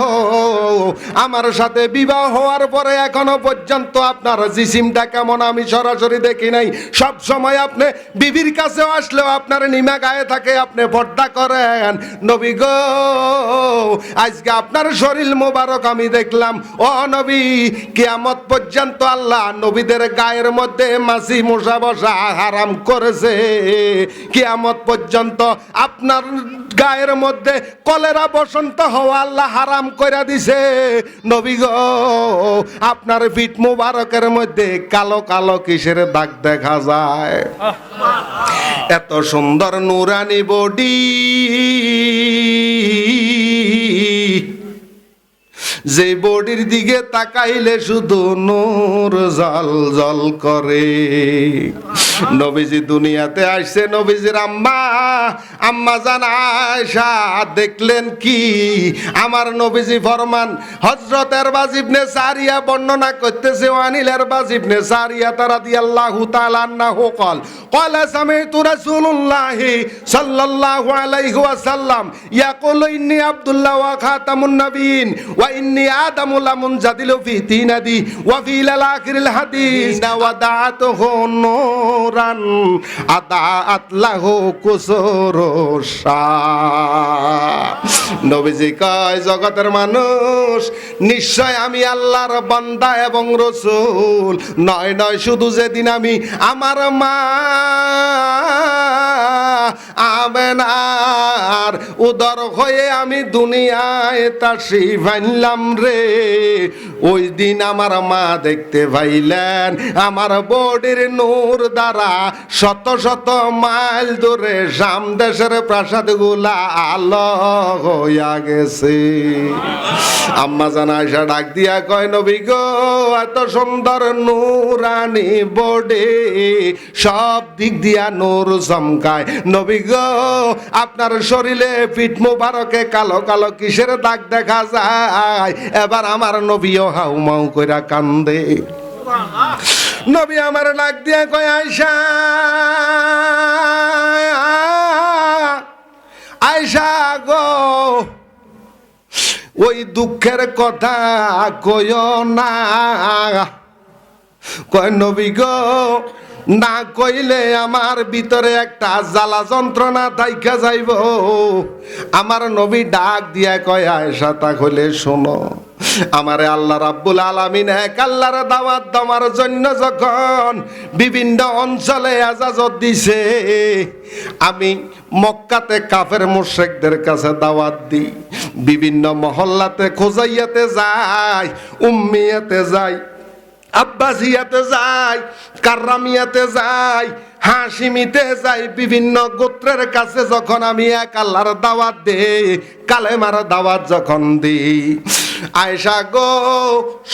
আমার সাথে বিবাহ হওয়ার পরে এখনো পর্যন্ত আপনার জিসিমটা কেমন আমি সরাসরি দেখি নাই। সব সময় আপনি বিবির কাছে আসলেও আপনার নিমা গায়ে থাকে, আপনি পর্দা করেন। নবী গো, আজকে আপনার শরীর মোবারক আমি দেখলাম। ও নবী, কিয়ামত পর্যন্ত আল্লাহ নবীদের গায়ের মধ্যে মাছি মশা বসা হারাম করেছে। কিয়ামত পর্যন্ত আপনার গায়ের মধ্যে কলেরা বসন্ত হওয়া আল্লাহ হারাম করে দিছে। নবী গো, আপনার পিঠ মুবারকের মধ্যে কালো কালো কিসের দাগ দেখা যায়? এত সুন্দর নুরানি বডি, যে বডির দিকে তাকাইলে শুধু নূর জল জল করে। নবীজি দুনিয়াতে আসছে, নবীজির আম্মা জান আয়েশা দেখলেন কি? আমার নবীজি ফরমান, হযরত ইরবাজ ইবনে সারিয়া বর্ণনা করতেছে, ওয়ানিল ইরবাজ ইবনে সারিয়া রাদিয়াল্লাহু তাআলা আনহু ক্বালা সামি'তু রাসূলুল্লাহি সাল্লাল্লাহু আলাইহি ওয়াসাল্লাম ইয়াকুলু ইন্নী আব্দুল্লাহ ওয়া খাতামুন নাবিয়িন ওয়া ইন্নী আদামু লামুনজাদিলু ফি তিনাদি ওয়া ফি আখিরিল হাদিস ওয়াদাতুহু নূরান আদাআত লাহু কুসুরুশা। নবীজি কয়, জগতের মানুষ, নিশ্চয় আমি আল্লাহর বান্দা এবং রাসূল নয় নয়, শুধু যেদিন আমি আমার মা আমেনার উদর হয়ে আমি দুনিয়ায় তাশরীফ আনলাম রে, ওই দিন আমার মা দেখতে পাইলেন আমার বডির নূর দ্বারা শত শত মাইল দূরে শাম দেশের প্রাসাদগুলা আলো হইয়া গেছে। আম্মা জান আয়েশা ডাক দিয়া কয়, নবী গো, এত সুন্দর নূরানি বডি, সব দিক দিয়া নূর চমকায়। নবী গো, আপনার শরীরে পিঠ মুবারকে কালো কালো কিসের দাগ দেখা যায়? এবার আমার নবীও হাউমাউ কইরা কান্দে। নবী আমার ডাক দিয়া কয়, আয়েশা আয়েশা গো, ওই দুঃখের কথা কইও না। কয়, নবী গো, না কইলে আমার ভিতরে একটা জ্বালা যন্ত্রণা থাইকা যাইব। আমার নবী ডাক দিয়া কয়, আয়েশা তাহলে শোনো, আমারে আল্লাহ রাব্বুল আলামিন এক আল্লাহর দাওয়াত দেওয়ার জন্য যখন বিভিন্ন অঞ্চলে ইজাজত দিছে, আমি মক্কাতে কাফের মুশরিকদের কাছে দাওয়াত দিই, বিভিন্ন মহল্লাতে খোঁজাইয়াতে যাই, উম্মিয়াতে যাই, আব্বাসিয়াতে যাই, কাররামিয়াতে যাই, হাসিমিতে যাই, বিভিন্ন গোত্রের কাছে যখন আমি এক আল্লাহর দাওয়াত দেই, কালেমার দাওয়াত যখন দিই, আয়েশা গো,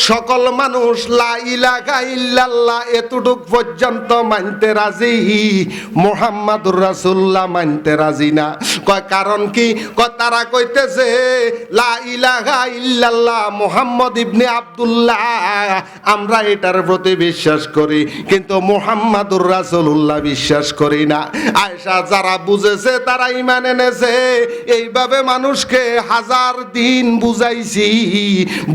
সকল মানুষ লা ইলাহা ইল্লাল্লাহ এতটুক পর্যন্ত মানতে রাজি, মুহাম্মাদুর রাসূলুল্লাহ মানতে রাজি না। কয় কারণ কি? কয় তারা কইতেছে লা ইলাহা ইল্লাল্লাহ মুহাম্মদ ইবনে আব্দুল্লাহ, আমরা এটার প্রতি বিশ্বাস করি, কিন্তু মুহাম্মাদুর রাসূলুল্লাহ বিশ্বাস করি না। আয়েশা যারা বুঝেছে তারা ঈমান এনেছে। এইভাবে মানুষকে হাজার দিন বুঝাইছি,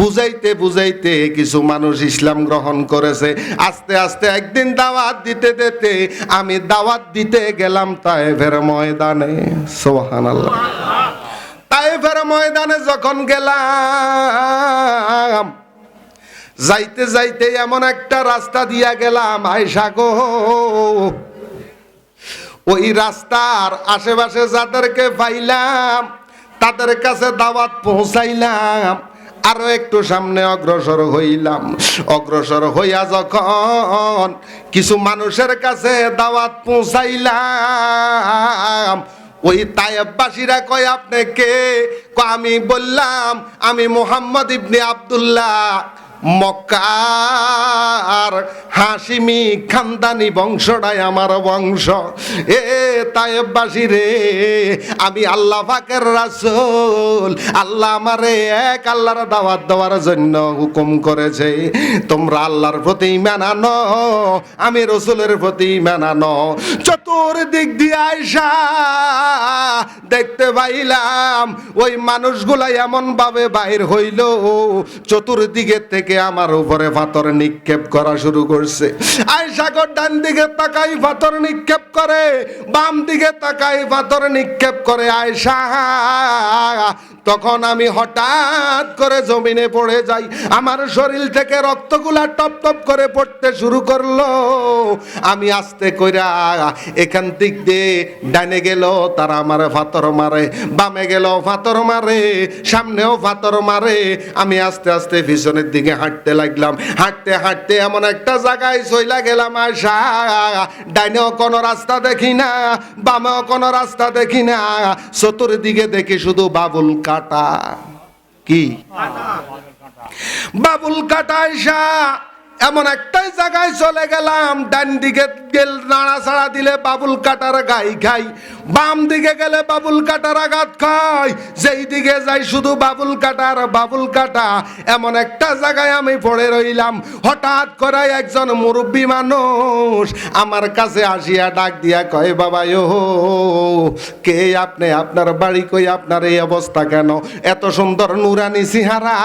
বুঝাইতে বুঝাইতে কিছু মানুষ ইসলাম গ্রহণ করেছে। আস্তে আস্তে একদিন দাওয়াত দিতে দিতে আমি দাওয়াত দিতে গেলাম তায়েফের ময়দানে। সুবহানাল্লাহ। তায়েফের ময়দানে যখন গেলাম, যাইতে যাইতে এমন একটা রাস্তা দিয়া গেলাম, আয়েশা গো, ওই রাস্তার আশেপাশে যাদেরকে পাইলাম তাদের কাছে দাওয়াত পৌঁছাইলাম। আরো একটু সামনে অগ্রসর হইলাম, অগ্রসর হইয়া যখন কিছু মানুষের কাছে দাওয়াত পৌঁছাইলাম, ওই তায়েফবাসীরা কয়, আপনি কে? আমি বললাম, আমি মুহাম্মদ ইবনে আব্দুল্লাহ। মক্কার হাশিমি খানদানি বংশটাই আমার বংশ। এ তায়েববাসী রে, আমি আল্লাহ পাকের রাসূল, আল্লাহ আমারে এক আল্লাহর দাওয়াত দেওয়ার জন্য হুকুম করেছে। তোমরা আল্লাহর প্রতি ঈমান আনো, আমি রাসূলের প্রতি ঈমান আনো। চতুর্দিক দিয়ে আয়েশা দেখতে পাইলাম ওই মানুষগুলা এমন ভাবে বাইর হইল, চতুর্দিকে থেকে আমার উপরে পাথর নিক্ষেপ করা শুরু করছে। আয়েশা গো ডান দিকে তাকাই পাথর নিক্ষেপ করে, বাম দিকে তাকাই পাথর নিক্ষেপ করে আয়েশা। তখন আমি হঠাৎ করে জমিনে পড়ে যাই, আমার শরীর থেকে রক্তগুলা টপ টপ করে পড়তে শুরু করলো। আমি আস্তে কইরা এখান দিক দিয়ে ডানে গেল তারা আমার পাথর মারে, বামে গেল পাথর মারে, সামনেও পাথর মারে। আমি আস্তে আস্তে পিছনের দিকে হাঁটতে লাগলাম, হাঁটতে হাঁটতে এমন একটা জায়গায় চইলা গেলাম আয়েশা, ডাইনেও কোনো রাস্তা দেখি না, বামেও কোনো রাস্তা দেখি না, চতুর্দিকে দেখি শুধু বাবুল কাটা। কি বাবুল কাটা? আয়েশা এমন একটাই জায়গায় চলে গেলাম, ডান দিকে গেল নাড়াচাড়া দিলে বাবুল কাটার গাই খাই, বাম দিকে গেলে বাবুল কাটার আঘাত খাই, যেই দিকে যাই শুধু বাবুল কাটার বাবুল কাটা। এমন একটা জায়গায় আমি পড়ে রইলাম। হঠাৎ করে একজন মুরব্বী মানুষ আমার কাছে আসিয়া ডাক দিয়া কয়, বাবা ও কে আপনি? আপনার বাড়ি কই? আপনার এই অবস্থা কেন? এত সুন্দর নুরানি চেহারা,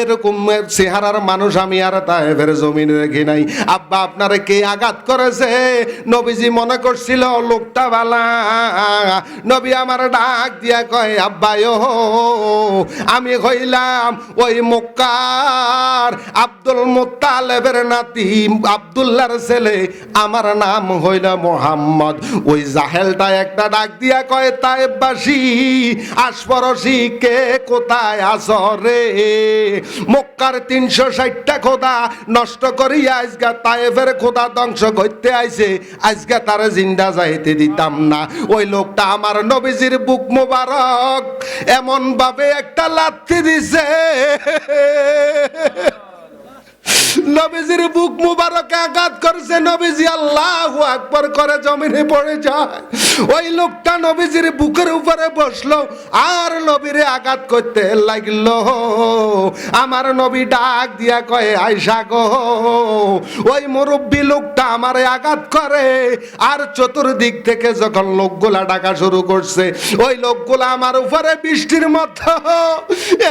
এরকম চেহারার মানুষ আমি আর তায়েফের জমিনে দেখি নাই। আব্বা আপনারে কে আঘাত করেছে? নবীজি মনে করছিল লোকটা বালা। নবী আমার ডাক দিয়া কয়, আব্বা ও আমি হইলাম ওই মক্কার আব্দুল মুত্তালিবের নাতি, আব্দুল্লাহর ছেলে, আমার নাম হইল মুহাম্মদ। ওই জাহেলটা একটা ডাক দিয়া কয়, তায়েববাসী আশপরশি কে কোথায় আছো রে? মক্কার 360টা খোদা নষ্ট করিয়া আজকে তায়েফের খোদা ধ্বংস করতে আইছে, আজকে তারে জিন্দা যাইতে দিতাম না। ওই লোকটা আমার নবীজির বুক মোবারক এমন ভাবে একটা লাথি দিছে, নবীজির বুক মুবারকে আঘাত করছে। নবীজি আল্লাহু আকবার করে জমিনে পড়ে যায়। ওই লোকটা নবীজির বুকের উপরে বসলো আর নবীরে আঘাত করতে লাগলো। আমার নবী ডাক দিয়া কয়, আয়েশা গো ওই মুরব্বী লোকটা আমারে আঘাত করে। আর চতুর্দিক থেকে যখন লোকগুলা ডাকা শুরু করছে, ওই লোকগুলা আমার উপরে বৃষ্টির মতো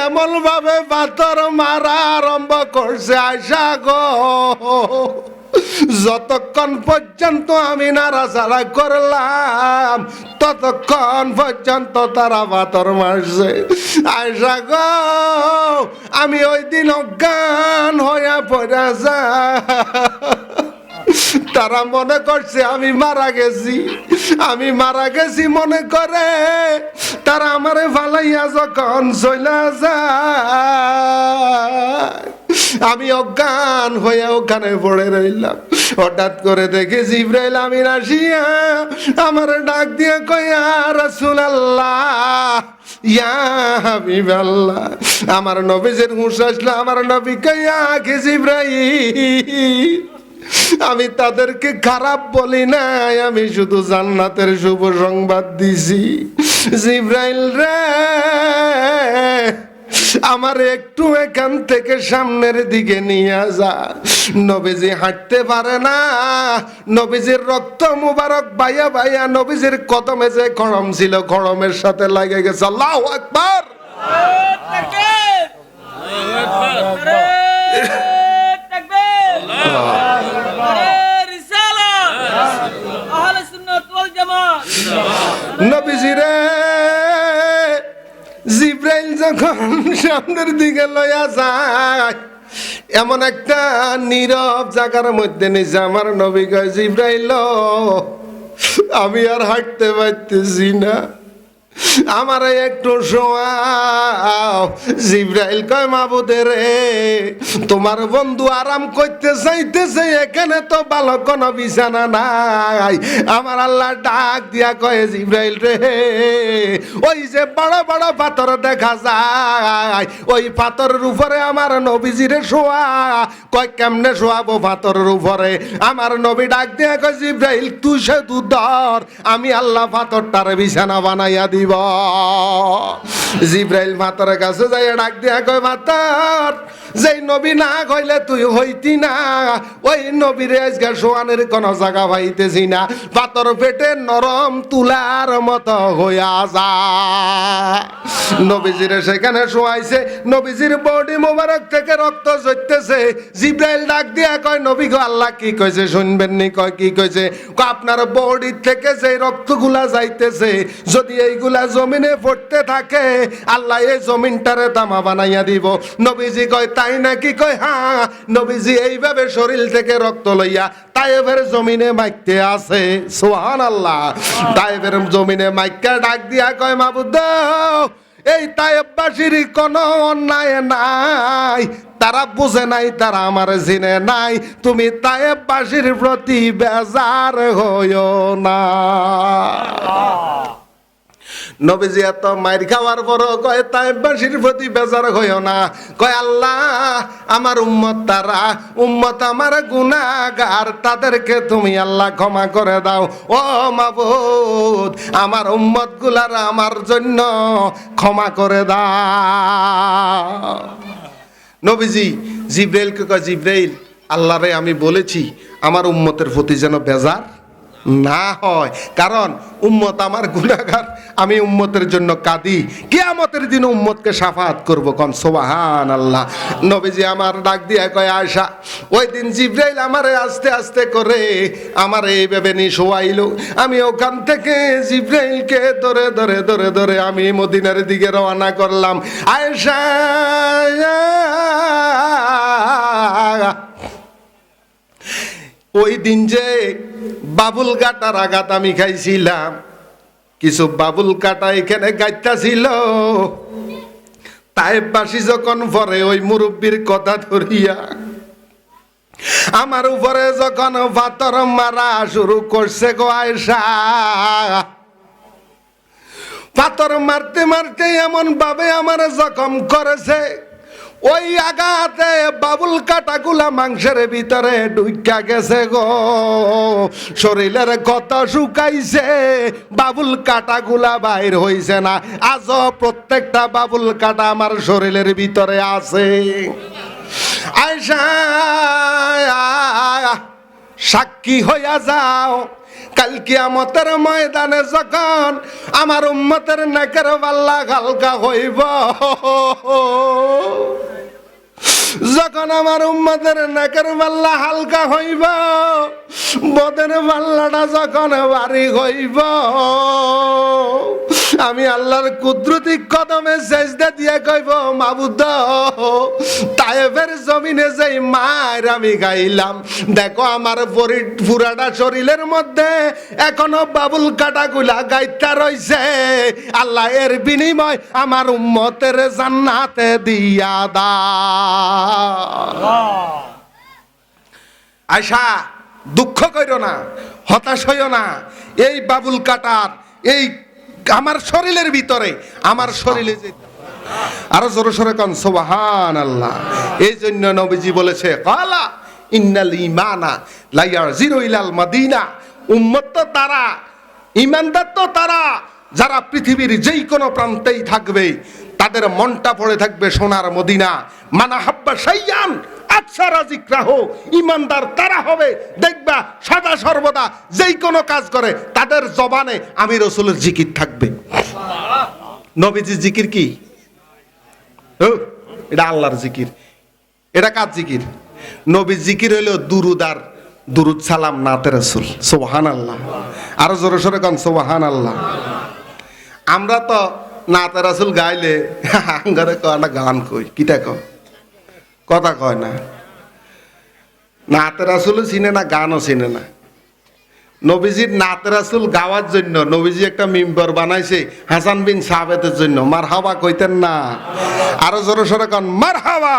এমন ভাবে পাথর মারা আরম্ভ করছে। আয়েশা গো যতক্ষণ পর্যন্ত আমি নাড়াচাড়া করলাম ততক্ষণ পর্যন্ত তারা পাথর মারছে। আয়েশা গো আমি ওই দিন অজ্ঞান হইয়া পড়ে যা, তারা মনে করছে আমি মারা গেছি, আমি মারা গেছি মনে করে তারা আমারে ফালাইয়া যখন চইলা যায়, আমি অজ্ঞান হয়ে ওখানে পড়ে রইলাম। হঠাৎ করে দেখে জিবরাইল আমিন আসিয়া আমার ডাক দিয়ে কয়, ইয়া রাসূলুল্লাহ, ইয়া হাবিবাল্লাহ। আমার নবীজির হুঁশ আসলো, আমার নবী কয়, ইয়া জিবরাইল আমি তাদেরকে খারাপ বলি নাই, আমি শুধু জান্নাতের শুভ সংবাদ দিছি। জিবরাইল রে আমার একটু এখান থেকে সামনের দিকে নিয়ে যা। নবীজি হাঁটতে পারে না, নবীজির রক্ত মুবারক বাইয়া বাইয়া নবীজির কদমে যে খড়ম ছিল খড়মের সাথে লাগে গেছে। আল্লাহু আকবার। নবীজিরে জিবরাইল যখন সামনের দিকে লইয়া যায়, এমন একটা নীরব জায়গার মধ্যে নিছে। আমার নবী কয়, জিবরাইল আমি আর হাঁটতে পারতেছি না, আমারে একটু শোয়াও। জিব্রাইল কয় মাবুদে রে, তোমার বন্ধু আরাম করতে চাইতেছে, এখানে তো ভালো কোনো বিছানা নাই। আমার আল্লাহ ডাক দিয়া কয় জিব্রাইল রে, ওই যে বড় বড় পাথর দেখা যায়, ওই পাথরের উপরে আমার নবীজিরে শোয়া। কয় কেমনে শোয়াবো পাথরের উপরে? আমার নবী ডাক দিয়া কয় জিব্রাইল তুই শুধু ধর, আমি আল্লাহ পাথরটার বিছানা বানাইয়া দিব। জিব্রাইল পাথরের কাছে যাই ডাক দিয়া কয় পাথর, যেই নবী না কইলে তুই হইতি না, ওই নবীরে আজকে শোয়ানের কোন জায়গা পাইতেছি না। পাথর পেটে নরম তুলার মতো হইয়া যা। নবীজিরে সেখানে শোয়াইছে, নবীজির বডি মোবারক থেকে রক্ত ঝরতেছে। জিব্রাইল ডাক দিয়া কয় নবী গো, আল্লাহ কি কইছে শুনবেন নি? কয় কি কইছে? আপনার বডি থেকে যে রক্তগুলা যাইতেছে, যদি এইগুলা জমিনে পড়তে থাকে, আল্লাহ এই জমিনটারে তামা বানাইয়া দিব। নবীজি কয় তাই নাকি? কয় হ্যাঁ। নবীজি এইভাবে শরীর থেকে রক্ত লইয়া তায়েফের জমিনে মাইকতে আছে। সুবহানাল্লাহ। তায়েফের জমিনে মাইকা ডাক দিয়া কয় মাবুদ, এই তায়েফবাসীর কোনো অন্যায় নাই, তারা বুঝে নাই, তারা আমার চিনে নাই। তুমি তায়েফবাসীর প্রতি বেজার হইও না। নবীজি এত মাইর খাওয়ার পর কয় তায়েফবাসীর প্রতি বেজার হইও না। কয় আল্লাহ, আমার উম্মত তারা, উম্মত আমার গুনাহগার, তাদেরকে তুমি আল্লাহ ক্ষমা করে দাও। ও মাবুদ, আমার উম্মত গুলার আমার জন্য ক্ষমা করে দাও। নবীজি জিব্রাইলকে কয় জিব্রাইল, আল্লাহরে আমি বলেছি আমার উম্মতের প্রতি যেন বেজার না হয়, কারণ উম্মত আমার গুনাহগার, আমি উম্মতের জন্য কাঁদি। কিয়ামতের দিন উম্মতকে শাফাত করব। কোন সুবহানাল্লাহ। নবীজি আমার ডাক দিয়া কয় আয়েশা, ওই দিন জিব্রাইল আমারে আস্তে আস্তে করে আমারে এইভাবে নিয়ে শোয়াইলো। আমি ওখান থেকে জিব্রাইলকে ধরে ধরে ধরে ধরে আমি মদিনার দিকে রওনা করলাম। আয়েশা, ওই দিন যে বাবুল কাটার আঘাত আমি খাইছিলাম, কিছু বাবুল কাটা এখানে গাইতা ছিল। তায়েফবাসী যখন পরে ওই মুরব্বীর কথা ধরিয়া আমার উপরে যখন পাথর মারা শুরু করছে গো আয়েশা, পাথর মারতে মারতে এমন ভাবে আমার জখম করেছে, ওই আঘাতে বাবুল কাটাগুলা মাংসের ভিতরে ঢুইকা গেছে গো। শরীরের কত শুকাইছে, বাবুল কাটাগুলা বাইর হইছে না। আজও প্রত্যেকটা বাবুল কাটা আমার শরীরের ভিতরে আছে। আয়েশা, সাক্ষী হইয়া যাও, কাল কিয়ামতের ময়দানে যখন আমার উম্মতের নাকের পাল্লা হালকা হইব, যখন আমার উম্মতের নাকের পাল্লা হালকা হইব, বদের পাল্লাটা যখন ভারী হইব, আমি আল্লাহর কুদরতি কদমে সেজদা দিয়ে কইব মাবুদ, তায়েফের জমিনে যেই মার আমি গাইলাম, দেখো আমার পুরাটা শরীরের মধ্যে এখনো বাবুল কাটাগুলা গাইতা রইছে। আল্লাহ এর বিনিময় আমার উম্মতের জান্নাতে দিয়া দাও। আয়সা, দুঃখ কইরো না, হতাশ হইও না। এই বাবুল কাটার এই আমার শরীরের ভিতরে, আমার শরীরে যে আরো জোরে সোরে কোন সুবহানাল্লাহ। এই জন্য নবীজি বলেছে ক্বালা ইন্নাল ঈমানা লা ইয়ারজিরু ইলাল মাদিনা। উম্মত তো তারা, ঈমানদার তো তারা যারা পৃথিবীর যেই কোনো প্রান্তেই থাকবে, তাদের মনটা পড়ে থাকবে সোনার মদিনা। মানা হাব্বা শাইয়ান আকসারা যিকরাহু, ঈমানদার তারা হবে দেখবা সদা সর্বদা যেই কোনো কাজ করে তাদের জবানে আমি রাসূলের জিকির থাকবে। নবীজির জিকির কি? এটা আল্লাহর জিকির। এটা কার জিকির? নবীর জিকির হইল দুরুদ সালাম নাতে রাসূল। সুবহানাল্লাহ। আরো জোরে সোরে কোন সুবহানাল্লাহ। আমরা তো নাতে রাসূল গাইলে আঙ্গারে কয় না গান কই, কিটা কয়, কথা কয় না। নাতে রাসূলও চিনে না, গানও চিনে না। নবীজির নাত রাসূল গাওয়ার জন্য নবীজি একটা মিম্বর বানাইছে হাসান বিন সাবেতের জন্য। মারহাবা কইতেন না? আরো জোরে সোরে কন মারহাবা।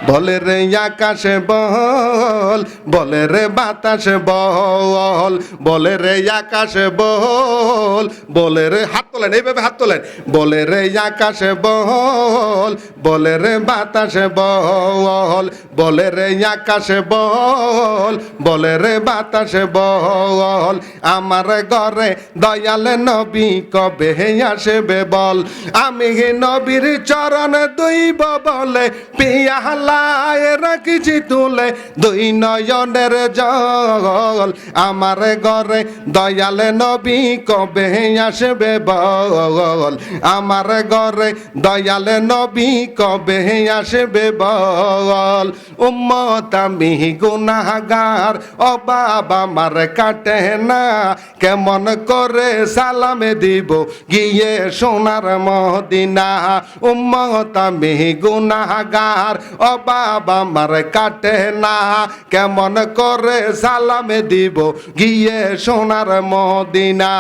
বলে রে আকাশে বল, বলে রে বাতাসে বল, বলে রে আকাশে বল, বলে রে হাত তোলেন, এইভাবে হাত তোলেন। বলে রে আকাশে বল, বলে রে বাতাসে বল, বলে রে আকাশে বল, বলে রে বাতাসে বল, আমার ঘরে দয়াল নবী কবে আসবে বল। আমি নবীর চরণ দুইব বলে পিয়ালায় রাখিছি তুলে দুই নয়নের জল, আমার ঘরে দয়াল নবী কবে আসবে বল, আমার ঘরে দয়াল নবী কবে আসবে বল। উম্মত আমি গুনাহগার, ও বাবা আমার কাটে না, কেমন করে সালামে দিব গিয়ে সোনার মদিনা। উম্মত আমি গুনাহগার, ও বাবা আমার কাটে না, কেমন করে সালামে দিব গিয়ে সোনার মদিনা।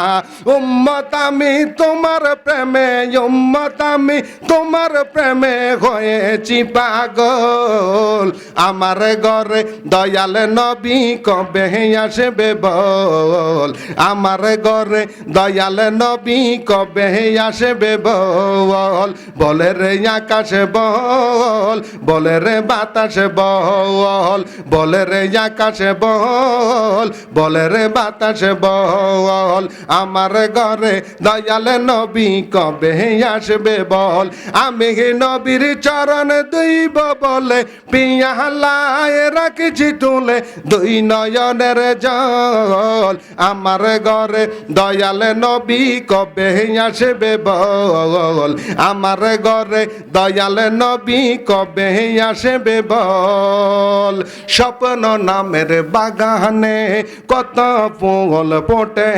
উম্মত আমি তোমার প্রেমে, উম্মত আমি তোমার প্রেমে হয়েছি পাগল, আমার ঘরে দয়াল নবী কবে আসবে বল, আমার ঘরে দয়াল নবী কবে আসবে বল। বলে রে আকাশে বল, বলে রে বাতাসে বল, বলে রে আকাশে বল, বলে রে বাতাসে বল, আমার ঘরে দয়াল নবী কবে আসবে বল। আমি নবীর চরণ দুইব বলে পিয়ালায় রাখিছি তুলে দুই নয়নের জল, আমার ঘরে দয়াল নবী কবে আসবে বল, আমার ঘরে দয়াল নবী কবে আসবে বল। স্বপ্ন নামের বাগানে কত ফুল ফোটে,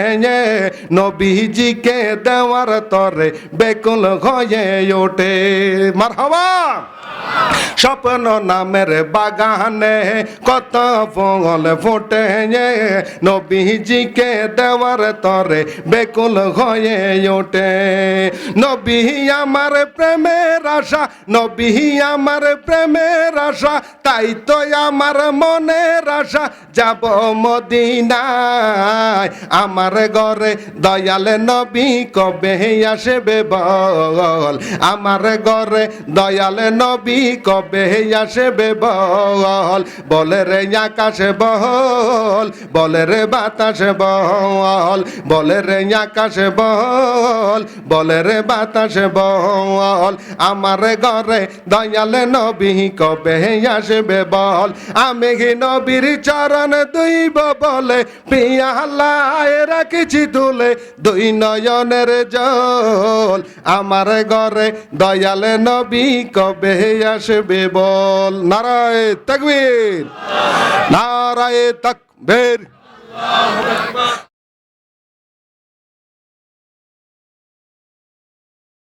নবীজিকে দেওয়ার তরে বেকুল হয়ে ওঠে। মারহাবা। স্বপ্ন নামের বাগানে কত ফুল ফোটে, নবীজিকে দেওয়ার তরে বেকুল হয়ে ওঠে। নবী আমার প্রেমের আশা, নবী আমার প্রেমের আশা, তাই তো আমার মনের আশা যাব মদিনায়, আমার ঘরে দয়াল নবী কবে আসবে বল, আমার ঘরে দয়াল নবী কবে আসবে বল। বলে রে আকাশে বল, বলে রে বাতাসে বল, বলে রে আকাশে বল, বলে রে বাতাসে বল, আমার ঘরে দয়াল নবী কবে আসবে বল। আমি নবীর চরণ দুইব বলে পিয়ালায় রাখিছি তুলে দুই নয়নের জল, আমার ঘরে দয়াল নবী কবে আসবে বল। নারায়ে তাকবীর, নারায়ে তাকবীর।